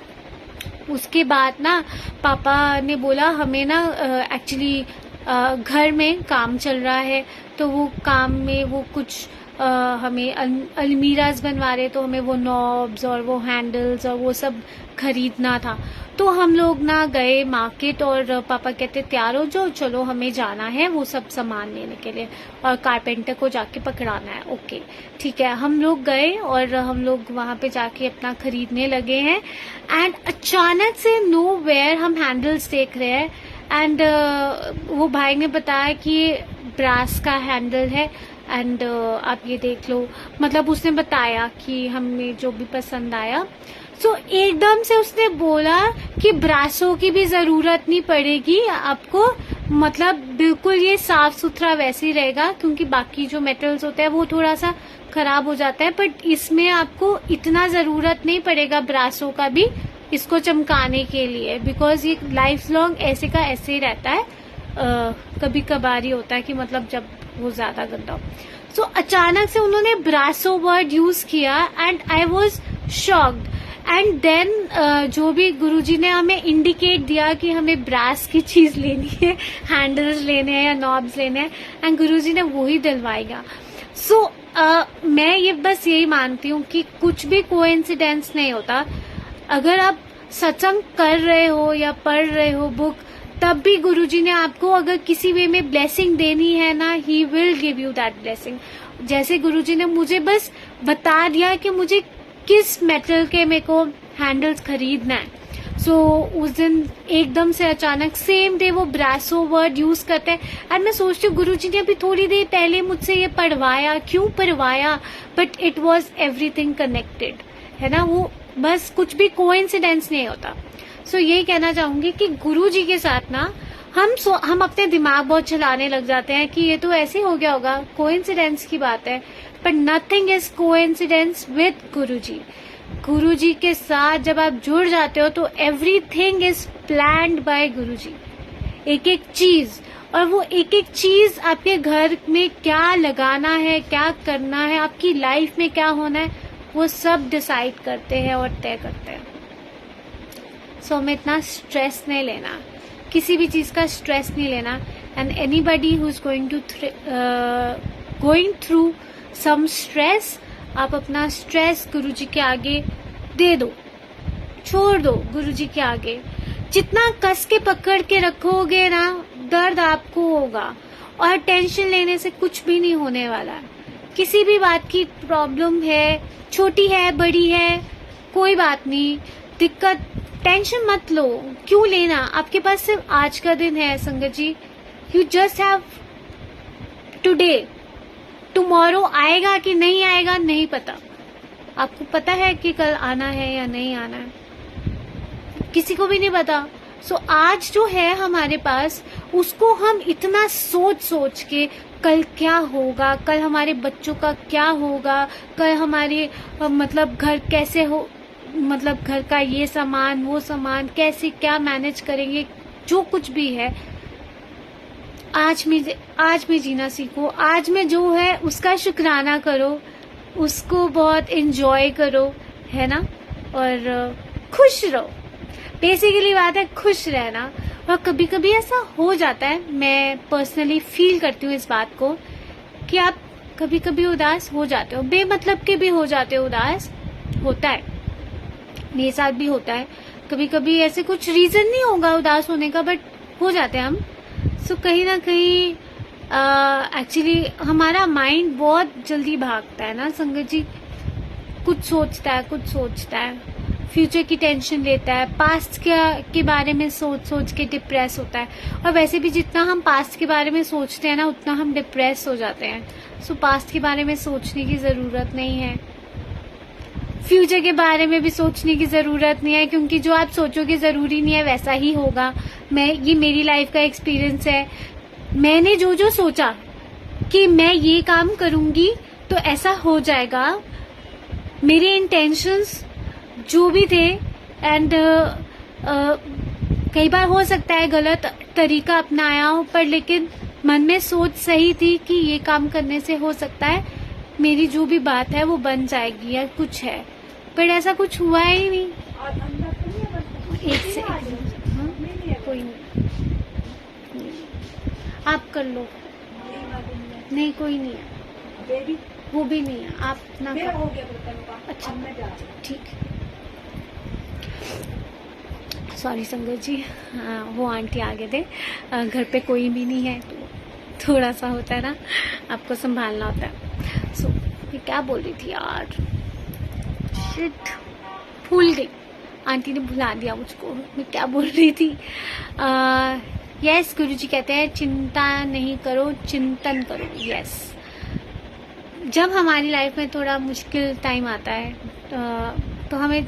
उसके बाद ना पापा ने बोला हमें ना एक्चुअली घर में काम चल रहा है, तो वो काम में वो कुछ हमें अलमीराज बनवा रहे, तो हमें वो नॉब्स और वो हैंडल्स और वो सब खरीदना था। तो हम लोग ना गए मार्केट, और पापा कहते तैयार हो जाओ, चलो हमें जाना है वो सब सामान लेने के लिए और कारपेंटर को जाके पकड़ाना है। ओके ठीक है, हम लोग गए और हम लोग वहां पे जाके अपना खरीदने लगे हैं। एंड अचानक से नो वेयर हम हैंडल्स देख रहे हैं, एंड वो भाई ने बताया कि ये ब्रास का हैंडल है, एंड आप ये देख लो। मतलब उसने बताया कि हमें जो भी पसंद आया। सो एकदम से उसने बोला कि ब्रासो की भी जरूरत नहीं पड़ेगी आपको, मतलब बिल्कुल ये साफ सुथरा वैसे ही रहेगा, क्योंकि बाकी जो मेटल्स होते हैं वो थोड़ा सा खराब हो जाता है, बट इसमें आपको इतना जरूरत नहीं पड़ेगा ब्रासो का भी इसको चमकाने के लिए, बिकॉज ये लाइफ लॉन्ग ऐसे का ऐसे ही रहता है। कभी कभार ही होता है कि मतलब जब वो ज्यादा गंदा हो। सो अचानक से उन्होंने ब्रासो वर्ड यूज किया and I was shocked. And then जो भी गुरुजी ने हमें इंडिकेट दिया कि हमें ब्रास की चीज लेनी है, हैंडल्स लेने हैं या नॉब्स लेने हैं, एंड गुरुजी ने वो ही दिलवाएगा। सो मैं ये बस यही मानती हूँ कि कुछ भी कोइंसिडेंस नहीं होता। अगर आप सत्संग कर रहे हो या पढ़ रहे हो बुक, तब भी गुरुजी ने आपको अगर किसी वे में ब्लेसिंग देनी है ना, he will give you that blessing. जैसे गुरुजी ने मुझे बस बता दिया कि मुझे किस मेटल के मेरे को हैंडल्स खरीदना है। सो उस दिन एकदम से अचानक सेम डे वो ब्रासो वर्ड यूज करते हैं, एंड मैं सोचती हूँ गुरुजी ने अभी थोड़ी देर पहले मुझसे ये पढ़वाया, क्यों पढ़वाया, but it was everything connected, है ना। वो बस कुछ भी कोइंसिडेंस नहीं होता। सो यही कहना चाहूंगी कि गुरुजी के साथ ना हम अपने दिमाग बहुत चलाने लग जाते हैं कि ये तो ऐसे हो गया होगा, कोइंसिडेंस की बात है, but nothing is coincidence with Guruji. Guruji के साथ जब आप जुड़ जाते हो तो everything is planned by Guruji, एक एक चीज। और वो एक एक चीज आपके घर में क्या लगाना है, क्या करना है, आपकी लाइफ में क्या होना है, वो सब डिसाइड करते हैं और तय करते हैं। सो हमें इतना स्ट्रेस नहीं लेना, किसी भी चीज का स्ट्रेस नहीं लेना। And anybody who is going through some stress, आप अपना स्ट्रेस गुरुजी के आगे दे दो, छोड़ दो गुरुजी के आगे। जितना कस के पकड़ के रखोगे ना, दर्द आपको होगा, और टेंशन लेने से कुछ भी नहीं होने वाला। किसी भी बात की प्रॉब्लम है, छोटी है बड़ी है, कोई बात नहीं, दिक्कत टेंशन मत लो, क्यों लेना। आपके पास सिर्फ आज का दिन है संगत जी, you just have today. Tomorrow आएगा कि नहीं आएगा नहीं पता, आपको पता है कि कल आना है या नहीं आना है, किसी को भी नहीं पता। सो आज जो है हमारे पास, उसको हम इतना सोच सोच के कल क्या होगा, कल हमारे बच्चों का क्या होगा, कल हमारे मतलब घर कैसे हो, मतलब घर का ये सामान वो सामान कैसे क्या मैनेज करेंगे, जो कुछ भी है आज में जीना सीखो। आज में जो है उसका शुक्राना करो, उसको बहुत एंजॉय करो, है ना। और खुश रहो। बेसिकली बात है खुश रहना। और कभी कभी ऐसा हो जाता है, मैं पर्सनली फील करती हूँ इस बात को, कि आप कभी कभी उदास हो जाते हो, बेमतलब के भी हो जाते हो उदास, होता है, मेरे साथ भी होता है। कभी कभी ऐसे कुछ रीजन नहीं होगा उदास होने का, बट हो जाते हैं हम। सो कहीं ना कहीं एक्चुअली हमारा माइंड बहुत जल्दी भागता है ना संगत जी, कुछ सोचता है, फ्यूचर की टेंशन लेता है, पास्ट के बारे में सोच के डिप्रेस होता है। और वैसे भी जितना हम पास्ट के बारे में सोचते हैं ना, उतना हम डिप्रेस हो जाते हैं। सो पास्ट के बारे में सोचने की जरूरत नहीं है, फ्यूचर के बारे में भी सोचने की जरूरत नहीं है, क्योंकि जो आप सोचोगे जरूरी नहीं है वैसा ही होगा। ये मेरी लाइफ का एक्सपीरियंस है। मैंने जो सोचा कि मैं ये काम करूंगी तो ऐसा हो जाएगा, मेरे इंटेंशंस जो भी थे, एंड कई बार हो सकता है गलत तरीका अपनाया हो, पर लेकिन मन में सोच सही थी कि ये काम करने से हो सकता है मेरी जो भी बात है वो बन जाएगी या कुछ है, पर ऐसा कुछ हुआ ही नहीं। एक से कोई नहीं, आप कर लो। नहीं कोई नहीं है, वो भी नहीं है, आप ना कर। अच्छा ठीक, सॉरी संगत जी। हाँ, वो आंटी आगे थे, घर पे कोई भी नहीं है तो थोड़ा सा होता है ना, आपको संभालना होता है। सो मैं क्या बोल रही थी यार, शिट, भूल गई, आंटी ने भुला दिया मुझको। मैं क्या बोल रही थी? यस, गुरुजी कहते हैं चिंता नहीं करो, चिंतन करो। यस, जब हमारी लाइफ में थोड़ा मुश्किल टाइम आता है तो हमें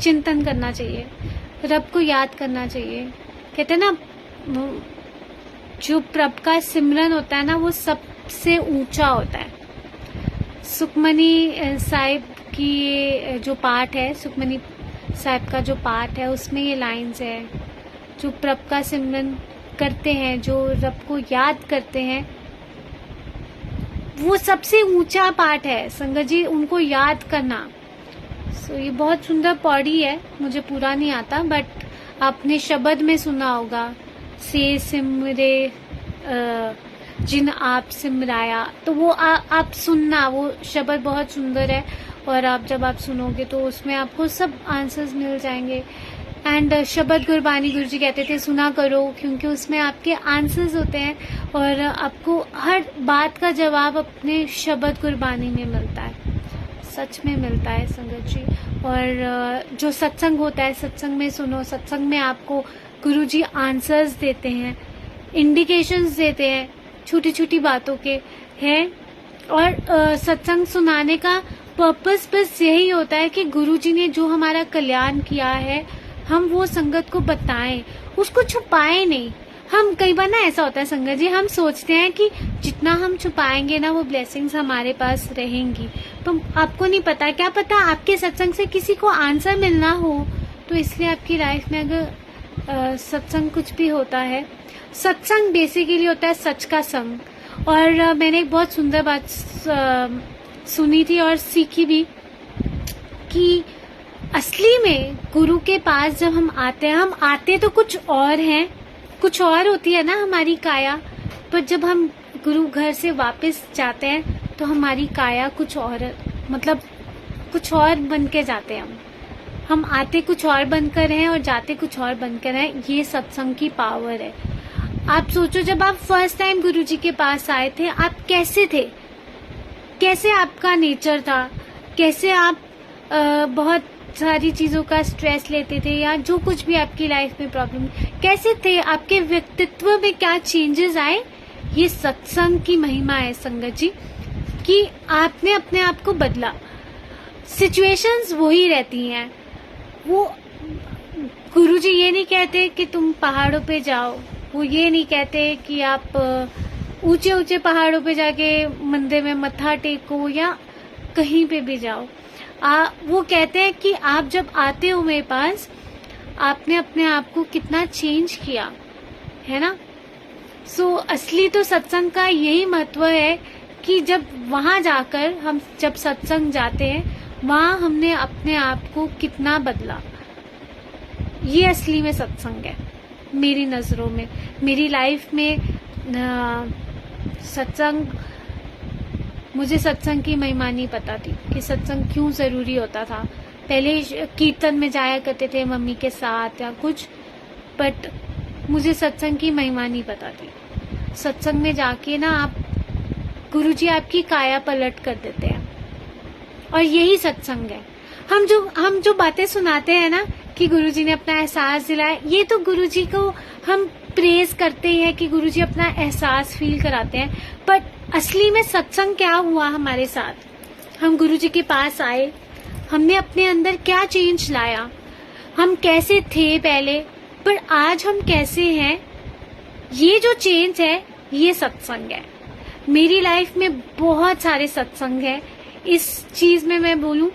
चिंतन करना चाहिए, रब को याद करना चाहिए। कहते हैं ना, जो प्रभ का सिमरन होता है ना, वो सबसे ऊंचा होता है। सुखमनी साहिब की ये जो पाठ है, सुखमनी साहिब का जो पाठ है, उसमें ये लाइन्स है, जो प्रभ का सिमरन करते हैं, जो रब को याद करते हैं, वो सबसे ऊंचा पाठ है संगत जी, उनको याद करना। सो ये बहुत सुंदर पौड़ी है, मुझे पूरा नहीं आता, बट आपने शब्द में सुना होगा, से सिमरे जिन आप सिमराया, तो वो आप सुनना, वो शब्द बहुत सुंदर है। और आप जब आप सुनोगे तो उसमें आपको सब आंसर्स मिल जाएंगे। एंड शब्द गुरबानी गुरुजी कहते थे सुना करो, क्योंकि उसमें आपके आंसर्स होते हैं और आपको हर बात का जवाब अपने शब्द गुरबानी में मिलता है, सच में मिलता है संगत जी। और जो सत्संग होता है, सत्संग में सुनो, सत्संग में आपको गुरुजी आंसर्स देते हैं, इंडिकेशंस देते हैं छोटी छोटी बातों के हैं। और सत्संग सुनाने का पर्पस बस यही होता है कि गुरुजी ने जो हमारा कल्याण किया है, हम वो संगत को बताएं, उसको छुपाएं नहीं। हम कई बार ना ऐसा होता है संगत जी, हम सोचते हैं कि जितना हम छुपाएंगे ना, वो ब्लेसिंग्स हमारे पास रहेंगी, तो आपको नहीं पता, क्या पता आपके सत्संग से किसी को आंसर मिलना हो। तो इसलिए आपकी लाइफ में अगर सत्संग कुछ भी होता है, सत्संग बेसिकली होता है सच का संग। और मैंने एक बहुत सुंदर बात सुनी थी और सीखी भी, कि असली में गुरु के पास जब हम आते तो कुछ और हैं, कुछ और होती है ना हमारी काया, पर जब हम गुरु घर से वापस जाते हैं तो हमारी काया कुछ और, मतलब कुछ और बन के जाते हैं हम आते कुछ और बनकर हैं और जाते कुछ और बनकर हैं। ये सत्संग की पावर है। आप सोचो, जब आप फर्स्ट टाइम गुरुजी के पास आए थे, आप कैसे थे, कैसे आपका नेचर था, कैसे आप बहुत सारी चीजों का स्ट्रेस लेते थे, या जो कुछ भी आपकी लाइफ में प्रॉब्लम, कैसे थे, आपके व्यक्तित्व में क्या चेंजेस आए। ये सत्संग की महिमा है संगत जी, कि आपने अपने आप को बदला। सिचुएशंस वही रहती हैं, वो गुरुजी ये नहीं कहते कि तुम पहाड़ों पे जाओ, वो ये नहीं कहते कि आप ऊंचे ऊंचे पहाड़ों पे जाके मंदिर में मत्था टेको या कहीं पे भी जाओ। वो कहते हैं कि आप जब आते हो मेरे पास, आपने अपने आप को कितना चेंज किया है ना। सो असली तो सत्संग का यही महत्व है कि जब वहां जाकर हम जब सत्संग जाते हैं, वहाँ हमने अपने आप को कितना बदला, ये असली में सत्संग है मेरी नज़रों में। मेरी लाइफ में सत्संग, मुझे सत्संग की महिमा नहीं पता थी कि सत्संग क्यों ज़रूरी होता था। पहले कीर्तन में जाया करते थे मम्मी के साथ या कुछ, बट मुझे सत्संग की महिमा नहीं पता थी। सत्संग में जाके ना आप, गुरुजी आपकी काया पलट कर देते हैं, और यही सत्संग है। हम जो बातें सुनाते हैं ना कि गुरुजी ने अपना एहसास दिलाया, ये तो गुरुजी को हम प्रेज करते हैं कि गुरुजी अपना एहसास फील कराते हैं, बट असली में सत्संग क्या हुआ हमारे साथ। हम गुरुजी के पास आए, हमने अपने अंदर क्या चेंज लाया, हम कैसे थे पहले, पर आज हम कैसे हैं, ये जो चेंज है ये सत्संग है। मेरी लाइफ में बहुत सारे सत्संग है। इस चीज में मैं बोलूं,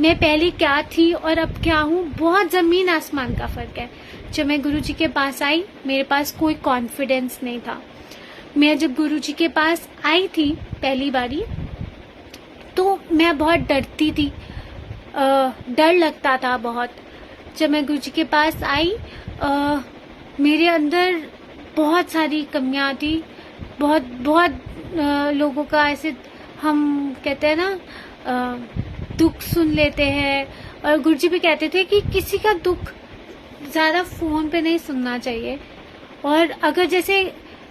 मैं पहले क्या थी और अब क्या हूँ, बहुत जमीन आसमान का फर्क है। जब मैं गुरुजी के पास आई, मेरे पास कोई कॉन्फिडेंस नहीं था। मैं जब गुरुजी के पास आई थी पहली बारी, तो मैं बहुत डरती थी, डर लगता था बहुत। जब मैं गुरुजी के पास आई, मेरे अंदर बहुत सारी कमियां थी। बहुत लोगों का, ऐसे हम कहते हैं ना, दुख सुन लेते हैं, और गुरुजी भी कहते थे कि किसी का दुख ज्यादा फोन पे नहीं सुनना चाहिए। और अगर जैसे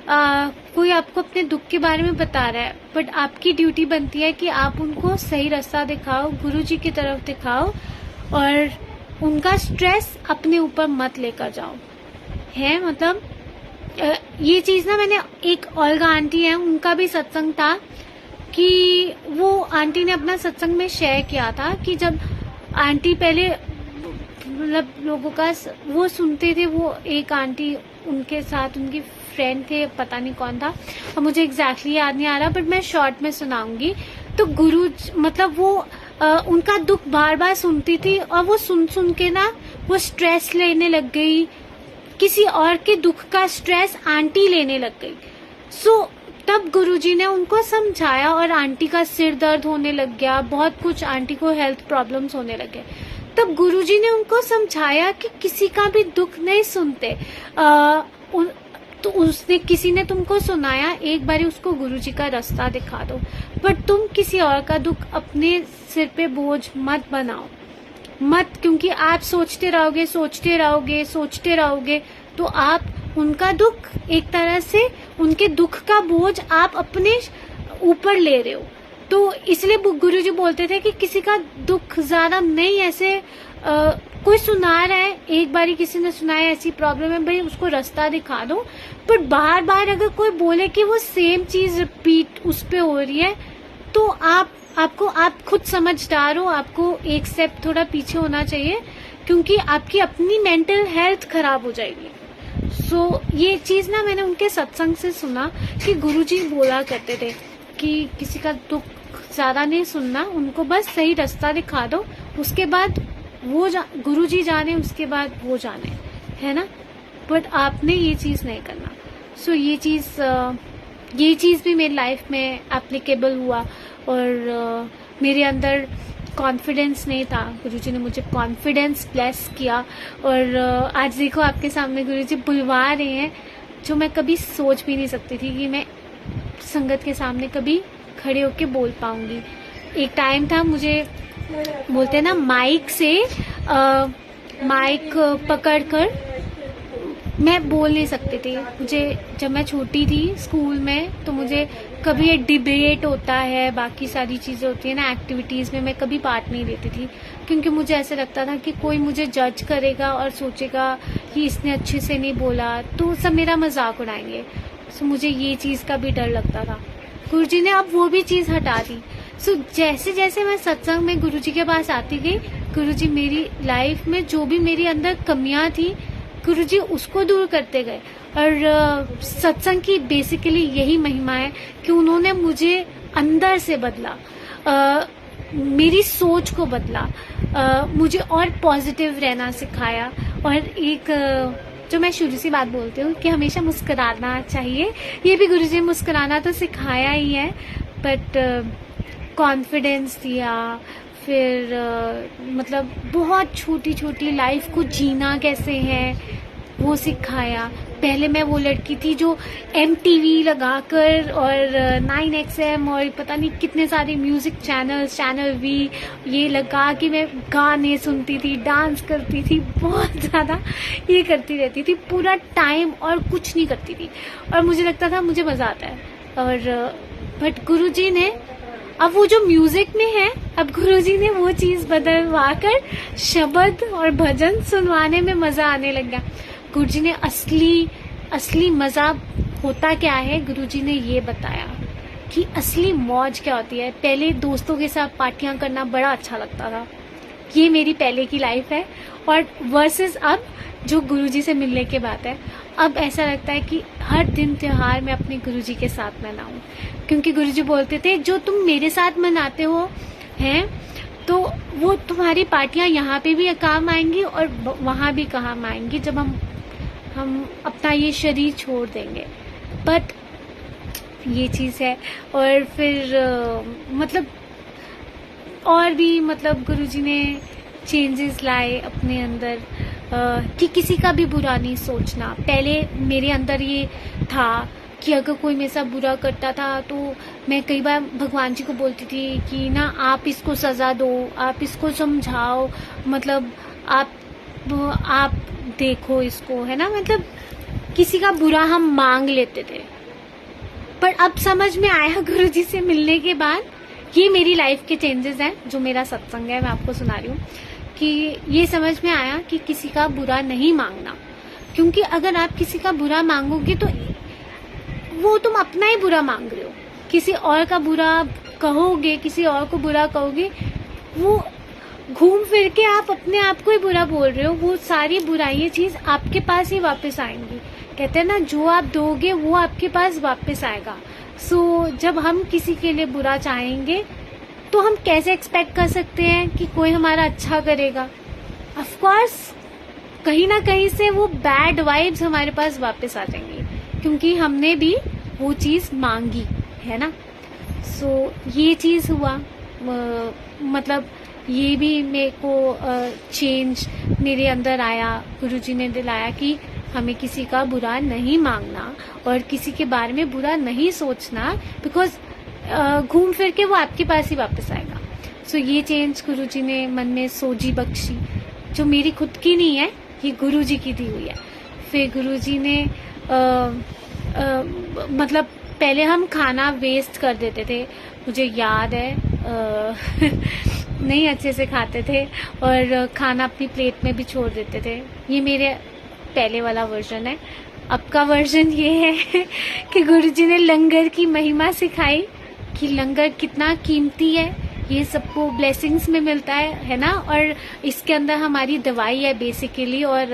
कोई आपको अपने दुख के बारे में बता रहा है, बट आपकी ड्यूटी बनती है कि आप उनको सही रास्ता दिखाओ, गुरुजी की तरफ दिखाओ, और उनका स्ट्रेस अपने ऊपर मत लेकर जाओ। है मतलब ये चीज ना, मैंने एक ओल्गा आंटी है, उनका भी सत्संग था कि वो आंटी ने अपना सत्संग में शेयर किया था कि जब आंटी पहले मतलब लोगों का वो सुनते थे, वो एक आंटी उनके साथ, उनकी फ्रेंड थे, पता नहीं कौन था, और मुझे एग्जैक्टली याद नहीं आ रहा, बट मैं शॉर्ट में सुनाऊंगी। तो गुरु मतलब वो उनका दुख बार बार सुनती थी, और वो सुन के ना वो स्ट्रेस लेने लग गई, किसी और के दुख का स्ट्रेस आंटी लेने लग गई। तब गुरुजी ने उनको समझाया, और आंटी का सिर दर्द होने लग गया, बहुत कुछ, आंटी को हेल्थ प्रॉब्लम्स होने लगे। तब गुरुजी ने उनको समझाया कि किसी का भी दुख नहीं सुनते। तो उसने, किसी ने तुमको सुनाया, एक बारी उसको गुरुजी का रास्ता दिखा दो, बट तुम किसी और का दुख अपने सिर पे बोझ मत बनाओ, मत, क्योंकि आप सोचते रहोगे तो आप उनका दुख, एक तरह से उनके दुख का बोझ आप अपने ऊपर ले रहे हो। तो इसलिए गुरुजी बोलते थे कि किसी का दुख ज्यादा नहीं, ऐसे कोई सुना रहा है, एक बारी किसी ने सुनाया ऐसी प्रॉब्लम है, भाई उसको रास्ता दिखा दो। पर बार बार अगर कोई बोले कि वो सेम चीज रिपीट उस पे हो रही है, तो आप खुद समझदार हो, आपको एक स्टेप थोड़ा पीछे होना चाहिए, क्योंकि आपकी अपनी मेंटल हेल्थ खराब हो जाएगी। ये चीज ना मैंने उनके सत्संग से सुना कि गुरुजी बोला करते थे कि किसी का दुख ज्यादा नहीं सुनना, उनको बस सही रास्ता दिखा दो, उसके बाद वो गुरुजी जाने, उसके बाद वो जाने, है ना। बट आपने ये चीज नहीं करना। ये चीज भी मेरी लाइफ में एप्लीकेबल हुआ, और मेरे अंदर कॉन्फिडेंस नहीं था, गुरुजी ने मुझे कॉन्फिडेंस ब्लेस किया, और आज देखो आपके सामने गुरुजी बुलवा रहे हैं, जो मैं कभी सोच भी नहीं सकती थी कि मैं संगत के सामने कभी खड़े होके बोल पाऊंगी। एक टाइम था, मुझे बोलते हैं ना, माइक पकड़कर मैं बोल नहीं सकती थी। मुझे, जब मैं छोटी थी स्कूल में, तो मुझे कभी ये डिबेट होता है, बाकी सारी चीजें होती है ना, एक्टिविटीज में मैं कभी पार्ट नहीं लेती थी, क्योंकि मुझे ऐसा लगता था कि कोई मुझे जज करेगा और सोचेगा कि इसने अच्छे से नहीं बोला, तो सब मेरा मजाक उड़ाएंगे। मुझे ये चीज का भी डर लगता था। गुरुजी ने अब वो भी चीज हटा दी। जैसे जैसे मैं सत्संग में गुरुजी के पास आती गई, गुरुजी मेरी लाइफ में जो भी मेरी अंदर कमियां थी, गुरुजी उसको दूर करते गए। और सत्संग की बेसिकली यही महिमा है कि उन्होंने मुझे अंदर से बदला, मेरी सोच को बदला, मुझे और पॉजिटिव रहना सिखाया। और एक जो मैं शुरू से बात बोलती हूँ कि हमेशा मुस्कुराना चाहिए, ये भी गुरुजी ने मुस्कुराना तो सिखाया ही है, बट कॉन्फिडेंस दिया, फिर मतलब बहुत छोटी छोटी लाइफ को जीना कैसे है वो सिखाया। पहले मैं वो लड़की थी जो MTV लगाकर और 9XM और पता नहीं कितने सारे म्यूजिक चैनल्स, चैनल वी ये लगा कि मैं गाने सुनती थी, डांस करती थी, बहुत ज़्यादा ये करती रहती थी पूरा टाइम और कुछ नहीं करती थी और मुझे लगता था मुझे मज़ा आता है। और बट गुरुजी ने अब वो जो म्यूजिक में है, अब गुरुजी ने वो चीज़ बदलवा कर शब्द और भजन सुनवाने में मज़ा आने लग गया। गुरुजी ने असली मज़ा होता क्या है, गुरुजी ने ये बताया कि असली मौज क्या होती है। पहले दोस्तों के साथ पार्टियां करना बड़ा अच्छा लगता था, ये मेरी पहले की लाइफ है। और वर्सेस अब जो गुरुजी से मिलने के बाद है, अब ऐसा लगता है कि हर दिन त्योहार मैं अपने गुरुजी के साथ मनाऊं, क्योंकि गुरुजी बोलते थे जो तुम मेरे साथ मनाते हो हैं तो वो तुम्हारी पार्टियां यहाँ पे भी काम आएंगी और वहाँ भी काम आएंगी जब हम अपना ये शरीर छोड़ देंगे। बट ये चीज़ है। और फिर मतलब और भी मतलब गुरुजी ने चेंजेस लाए अपने अंदर कि किसी का भी बुरा नहीं सोचना। पहले मेरे अंदर ये था कि अगर कोई मेरे साथ बुरा करता था तो मैं कई बार भगवान जी को बोलती थी कि ना आप इसको सज़ा दो, आप इसको समझाओ, मतलब आप देखो इसको, है ना, मतलब किसी का बुरा हम मांग लेते थे। पर अब समझ में आया गुरुजी से मिलने के बाद, ये मेरी लाइफ के चेंजेस हैं जो मेरा सत्संग है, मैं आपको सुना रही हूँ कि ये समझ में आया कि किसी का बुरा नहीं मांगना, क्योंकि अगर आप किसी का बुरा मांगोगे तो वो तुम अपना ही बुरा मांग रहे हो। किसी और का बुरा कहोगे, किसी और को बुरा कहोगे, वो घूम फिर के आप अपने आप को ही बुरा बोल रहे हो। वो सारी बुराइयां चीज आपके पास ही वापस आएंगी। कहते हैं ना, जो आप दोगे वो आपके पास वापस आएगा। सो जब हम किसी के लिए बुरा चाहेंगे तो हम कैसे एक्सपेक्ट कर सकते हैं कि कोई हमारा अच्छा करेगा। ऑफ कोर्स कहीं ना कहीं से वो बैड वाइब्स हमारे पास वापस आ जाएंगी, क्योंकि हमने भी वो चीज मांगी है ना। सो ये चीज हुआ, मतलब ये भी मेरे को चेंज मेरे अंदर आया। गुरुजी ने दिलाया कि हमें किसी का बुरा नहीं मांगना और किसी के बारे में बुरा नहीं सोचना, बिकॉज घूम फिर के वो आपके पास ही वापस आएगा। सो ये चेंज गुरुजी ने मन में सोजी बख्शी, जो मेरी खुद की नहीं है, ये गुरुजी की दी हुई है। फिर गुरुजी ने मतलब पहले हम खाना वेस्ट कर देते थे, मुझे याद है नहीं अच्छे से खाते थे और खाना अपनी प्लेट में भी छोड़ देते थे। ये मेरे पहले वाला वर्जन है। अब का वर्जन ये है कि गुरुजी ने लंगर की महिमा सिखाई कि लंगर कितना कीमती है, ये सबको ब्लेसिंग्स में मिलता है ना, और इसके अंदर हमारी दवाई है बेसिकली। और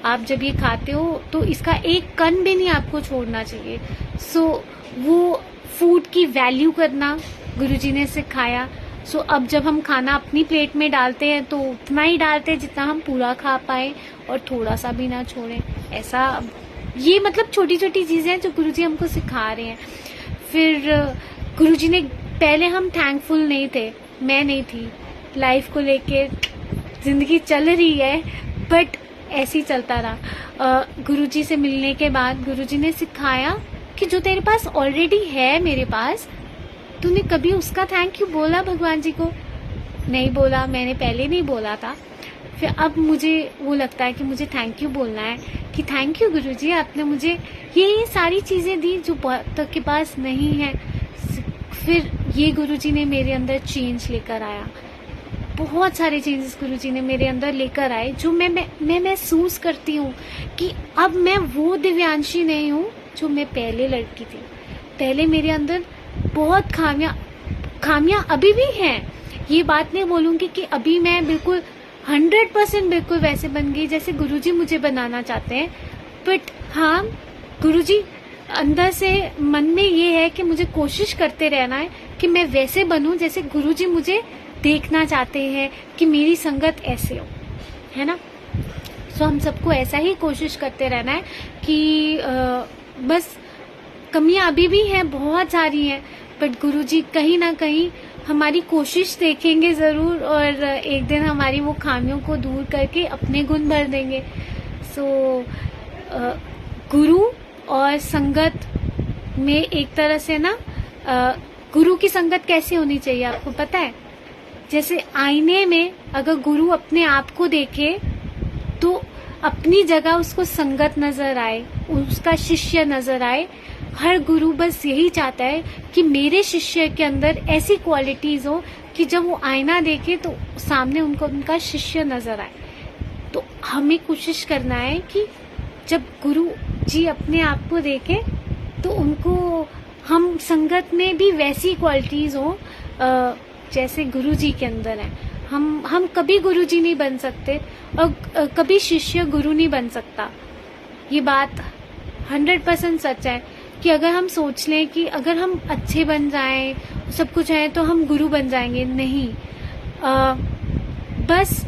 आप जब ये खाते हो तो इसका एक कण भी नहीं आपको छोड़ना चाहिए। सो वो फूड की वैल्यू करना गुरुजी ने सिखाया। सो अब जब हम खाना अपनी प्लेट में डालते हैं तो उतना ही डालते हैं जितना हम पूरा खा पाए और थोड़ा सा भी ना छोड़ें। ऐसा ये मतलब छोटी छोटी चीजें हैं जो गुरुजी हमको सिखा रहे हैं। फिर गुरुजी ने, पहले हम थैंकफुल नहीं थे, मैं नहीं थी, लाइफ को लेके जिंदगी चल रही है बट ऐसे ही चलता रहा। गुरुजी से मिलने के बाद गुरुजी ने सिखाया कि जो तेरे पास ऑलरेडी है मेरे पास, तूने कभी उसका थैंक यू बोला भगवान जी को? नहीं बोला, मैंने पहले नहीं बोला था। फिर अब मुझे वो लगता है कि मुझे थैंक यू बोलना है कि थैंक यू गुरुजी, आपने मुझे ये सारी चीजें दी जो बहुत के पास नहीं है। फिर ये गुरुजी ने मेरे अंदर चेंज लेकर आया, बहुत सारे चेंजेस गुरुजी ने मेरे अंदर लेकर आए, जो मैं महसूस करती हूँ कि अब मैं वो दिव्यांशी नहीं हूँ जो मैं पहले लड़की थी। पहले मेरे अंदर बहुत खामियां अभी भी हैं। ये बात नहीं बोलूंगी कि अभी मैं बिल्कुल 100% बिल्कुल वैसे बन गई जैसे गुरुजी मुझे बनाना चाहते हैं। बट हाँ, गुरुजी अंदर से मन में ये है कि मुझे कोशिश करते रहना है कि मैं वैसे बनूं जैसे गुरुजी मुझे देखना चाहते हैं कि मेरी संगत ऐसे हो, है ना। सो हम सबको ऐसा ही कोशिश करते रहना है कि बस कमियां अभी भी हैं, बहुत सारी हैं, बट गुरुजी कहीं ना कहीं हमारी कोशिश देखेंगे ज़रूर, और एक दिन हमारी वो खामियों को दूर करके अपने गुण भर देंगे। सो गुरु और संगत में एक तरह से ना, गुरु की संगत कैसी होनी चाहिए आपको पता है? जैसे आईने में अगर गुरु अपने आप को देखे तो अपनी जगह उसको संगत नजर आए, उसका शिष्य नजर आए। हर गुरु बस यही चाहता है कि मेरे शिष्य के अंदर ऐसी क्वालिटीज हो कि जब वो आईना देखे तो सामने उनको उनका शिष्य नजर आए। तो हमें कोशिश करना है कि जब गुरु जी अपने आप को देखे तो उनको हम संगत में भी वैसी क्वालिटीज हो जैसे गुरु जी के अंदर है। हम कभी गुरु जी नहीं बन सकते और कभी शिष्य गुरु नहीं बन सकता। ये बात 100% सच है कि अगर हम सोच लें कि अगर हम अच्छे बन जाएं, सब कुछ है तो हम गुरु बन जाएंगे, नहीं। बस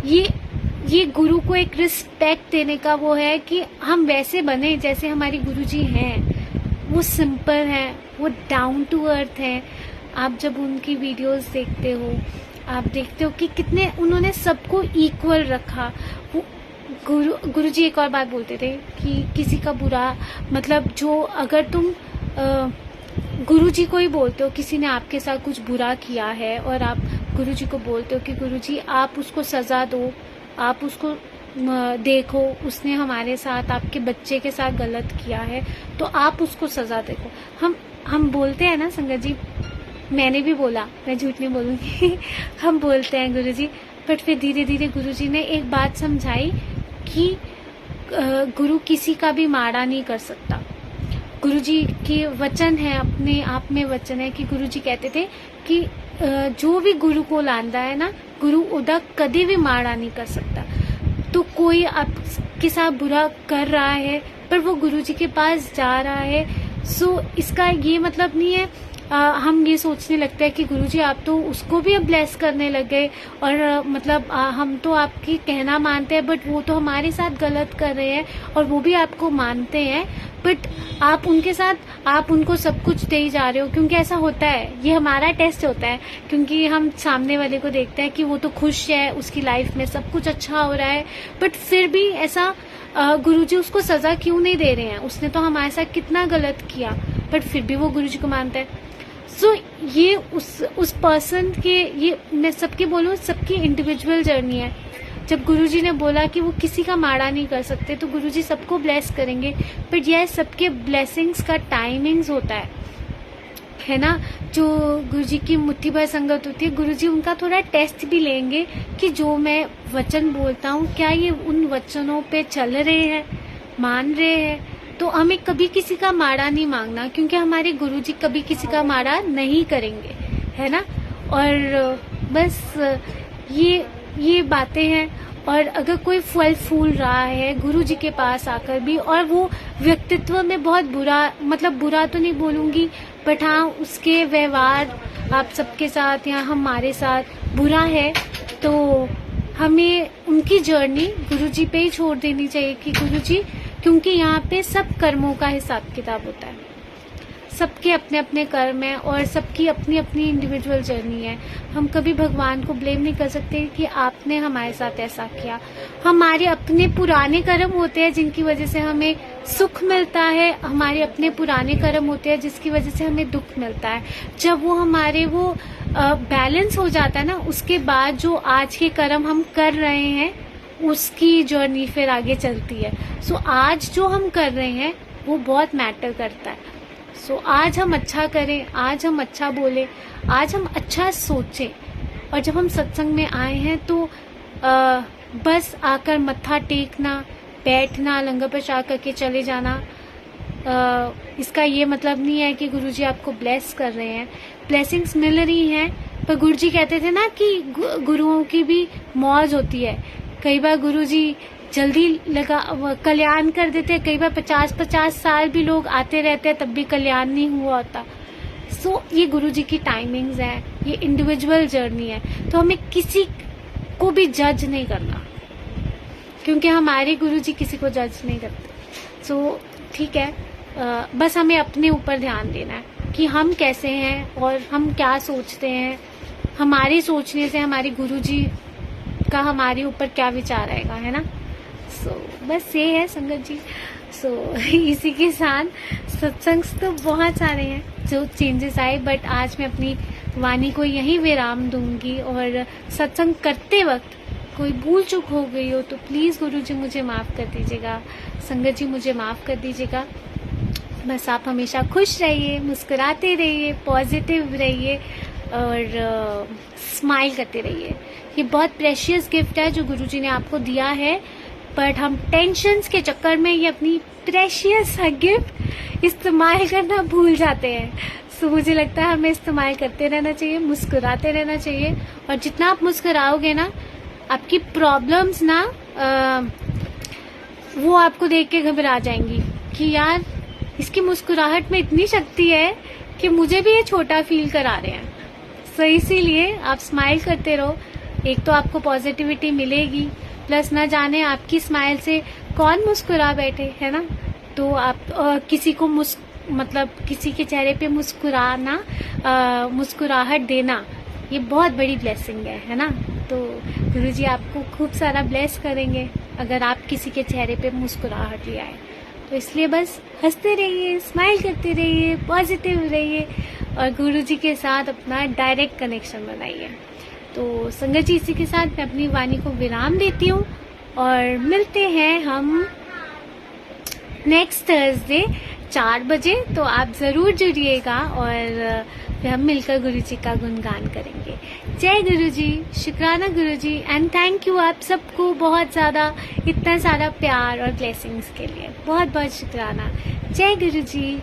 ये गुरु को एक रिस्पेक्ट देने का वो है कि हम वैसे बने जैसे हमारे गुरु जी हैं। वो सिंपल हैं, वो डाउन टू अर्थ हैं। आप जब उनकी वीडियोस देखते हो, आप देखते हो कि कितने उन्होंने सबको इक्वल रखा। वो गुरु जी एक और बात बोलते थे कि किसी का बुरा मतलब, जो अगर तुम गुरु जी को ही बोलते हो किसी ने आपके साथ कुछ बुरा किया है और आप गुरु जी को बोलते हो कि गुरु जी आप उसको सजा दो, आप उसको देखो, उसने हमारे साथ आपके बच्चे के साथ गलत किया है तो आप उसको सजा देखो। हम बोलते हैं ना संगत जी, मैंने भी बोला, मैं झूठ नहीं बोलूंगी हम बोलते हैं गुरु जी, बट फिर धीरे धीरे गुरु जी ने एक बात समझाई कि गुरु किसी का भी माड़ा नहीं कर सकता। गुरु जी के वचन है, अपने आप में वचन है कि गुरु जी कहते थे कि जो भी गुरु को लांदा है ना, गुरु उदा कभी भी माड़ा नहीं कर सकता। तो कोई आपके साथ बुरा कर रहा है पर वो गुरु जी के पास जा रहा है, सो इसका ये मतलब नहीं है हम ये सोचने लगते हैं कि गुरुजी आप तो उसको भी अब ब्लेस करने लग गए और मतलब हम तो आपकी कहना मानते हैं बट वो तो हमारे साथ गलत कर रहे हैं और वो भी आपको मानते हैं, बट आप उनके साथ आप उनको सब कुछ दे ही जा रहे हो। क्योंकि ऐसा होता है, ये हमारा टेस्ट होता है, क्योंकि हम सामने वाले को देखते हैं कि वो तो खुश है, उसकी लाइफ में सब कुछ अच्छा हो रहा है, बट फिर भी ऐसा गुरुजी उसको सजा क्यों नहीं दे रहे हैं? उसने तो हमारे साथ कितना गलत किया, बट फिर भी वो गुरुजी को मानता है। सो ये उस पर्सन के, ये मैं सबके बोलूँ, सबकी इंडिविजुअल जर्नी है। जब गुरुजी ने बोला कि वो किसी का माड़ा नहीं कर सकते तो गुरुजी सबको ब्लेस करेंगे, बट यह सबके ब्लेसिंग्स का टाइमिंग्स होता है ना। जो गुरुजी की मुट्ठी भर संगत होती है, गुरुजी उनका थोड़ा टेस्ट भी लेंगे कि जो मैं वचन बोलता हूँ क्या ये उन वचनों पे चल रहे हैं, मान रहे हैं। तो हमें कभी किसी का माड़ा नहीं मांगना, क्योंकि हमारे गुरुजी कभी किसी का माड़ा नहीं करेंगे, है ना। और बस ये बातें हैं। और अगर कोई फल फूल रहा है गुरुजी के पास आकर भी और वो व्यक्तित्व में बहुत बुरा, मतलब बुरा तो नहीं बोलूंगी, बट हाँ उसके व्यवहार आप सबके साथ या हमारे साथ बुरा है, तो हमें उनकी जर्नी गुरुजी पे ही छोड़ देनी चाहिए कि गुरुजी, क्योंकि यहाँ पे सब कर्मों का हिसाब किताब होता है, सबके अपने अपने कर्म है और सबकी अपनी अपनी इंडिविजुअल जर्नी है। हम कभी भगवान को ब्लेम नहीं कर सकते कि आपने हमारे साथ ऐसा किया। हमारे अपने पुराने कर्म होते हैं जिनकी वजह से हमें सुख मिलता है, हमारे अपने पुराने कर्म होते हैं जिसकी वजह से हमें दुख मिलता है। जब वो हमारे वो बैलेंस हो जाता है ना, उसके बाद जो आज के कर्म हम कर रहे हैं उसकी जर्नी फिर आगे चलती है। सो आज जो हम कर रहे हैं वो बहुत मैटर करता है। सो आज हम अच्छा करें, आज हम अच्छा बोलें, आज हम अच्छा सोचें। और जब हम सत्संग में आए हैं तो बस आकर मत्था टेकना, बैठना, लंगर प्रसाद करके चले जाना, इसका ये मतलब नहीं है कि गुरुजी आपको ब्लेस कर रहे हैं। ब्लेसिंग्स मिल रही हैं, पर गुरुजी कहते थे ना कि गुरुओं की भी मौज होती है। कई बार गुरुजी जल्दी कल्याण कर देते, कई बार 50-50 साल भी लोग आते रहते हैं तब भी कल्याण नहीं हुआ होता। सो ये गुरुजी की टाइमिंग्स हैं, ये इंडिविजुअल जर्नी है, तो हमें किसी को भी जज नहीं करना, क्योंकि हमारे गुरुजी किसी को जज नहीं करते। सो ठीक है, बस हमें अपने ऊपर ध्यान देना है। कि हम कैसे हैं और हम क्या सोचते हैं, हमारे सोचने से हमारे गुरुजी का हमारे ऊपर क्या विचार आएगा, है ना। बस ये है संगत जी। इसी के साथ सत्संग तो बहुत सारे हैं जो चेंजेस आए, बट आज मैं अपनी वाणी को यहीं विराम दूंगी। और सत्संग करते वक्त कोई भूल चूक हो गई हो तो प्लीज़ गुरुजी मुझे माफ़ कर दीजिएगा, संगत जी मुझे माफ़ कर दीजिएगा। बस आप हमेशा खुश रहिए, मुस्कुराते रहिए, पॉजिटिव रहिए और स्माइल करते रहिए। ये बहुत प्रेशियस गिफ्ट है जो गुरुजी ने आपको दिया है, बट हम टेंशन्स के चक्कर में ये अपनी प्रेशियस गिफ्ट इस्तेमाल करना भूल जाते हैं। मुझे लगता है हमें इस्तेमाल करते रहना चाहिए, मुस्कुराते रहना चाहिए। और जितना आप मुस्कुराओगे ना, आपकी प्रॉब्लम्स ना वो आपको देख के घबरा जाएंगी कि यार इसकी मुस्कुराहट में इतनी शक्ति है कि मुझे भी ये छोटा फील करा रहे हैं। इसीलिए आप स्माइल करते रहो, एक तो आपको पॉजिटिविटी मिलेगी, प्लस ना जाने आपकी स्माइल से कौन मुस्कुरा बैठे, है ना। तो आप किसी को मतलब किसी के चेहरे पे मुस्कुराना, मुस्कुराहट देना, ये बहुत बड़ी ब्लेसिंग है ना। तो गुरुजी आपको खूब सारा ब्लेस करेंगे अगर आप किसी के चेहरे पे मुस्कुराहट ले आए। तो इसलिए बस हंसते रहिए, स्माइल करते रहिए, पॉजिटिव रहिए और गुरुजी के साथ अपना डायरेक्ट कनेक्शन बनाइए। तो संगत जी, इसी के साथ मैं अपनी वाणी को विराम देती हूँ और मिलते हैं हम नेक्स्ट थर्सडे 4 बजे। तो आप ज़रूर जुड़िएगा और फिर हम मिलकर गुरुजी का गुणगान करेंगे। जय गुरुजी, शुक्राना गुरुजी, एंड थैंक यू आप सबको बहुत ज़्यादा इतना सारा प्यार और ब्लेसिंग्स के लिए। बहुत बहुत शुक्राना। जय गुरुजी।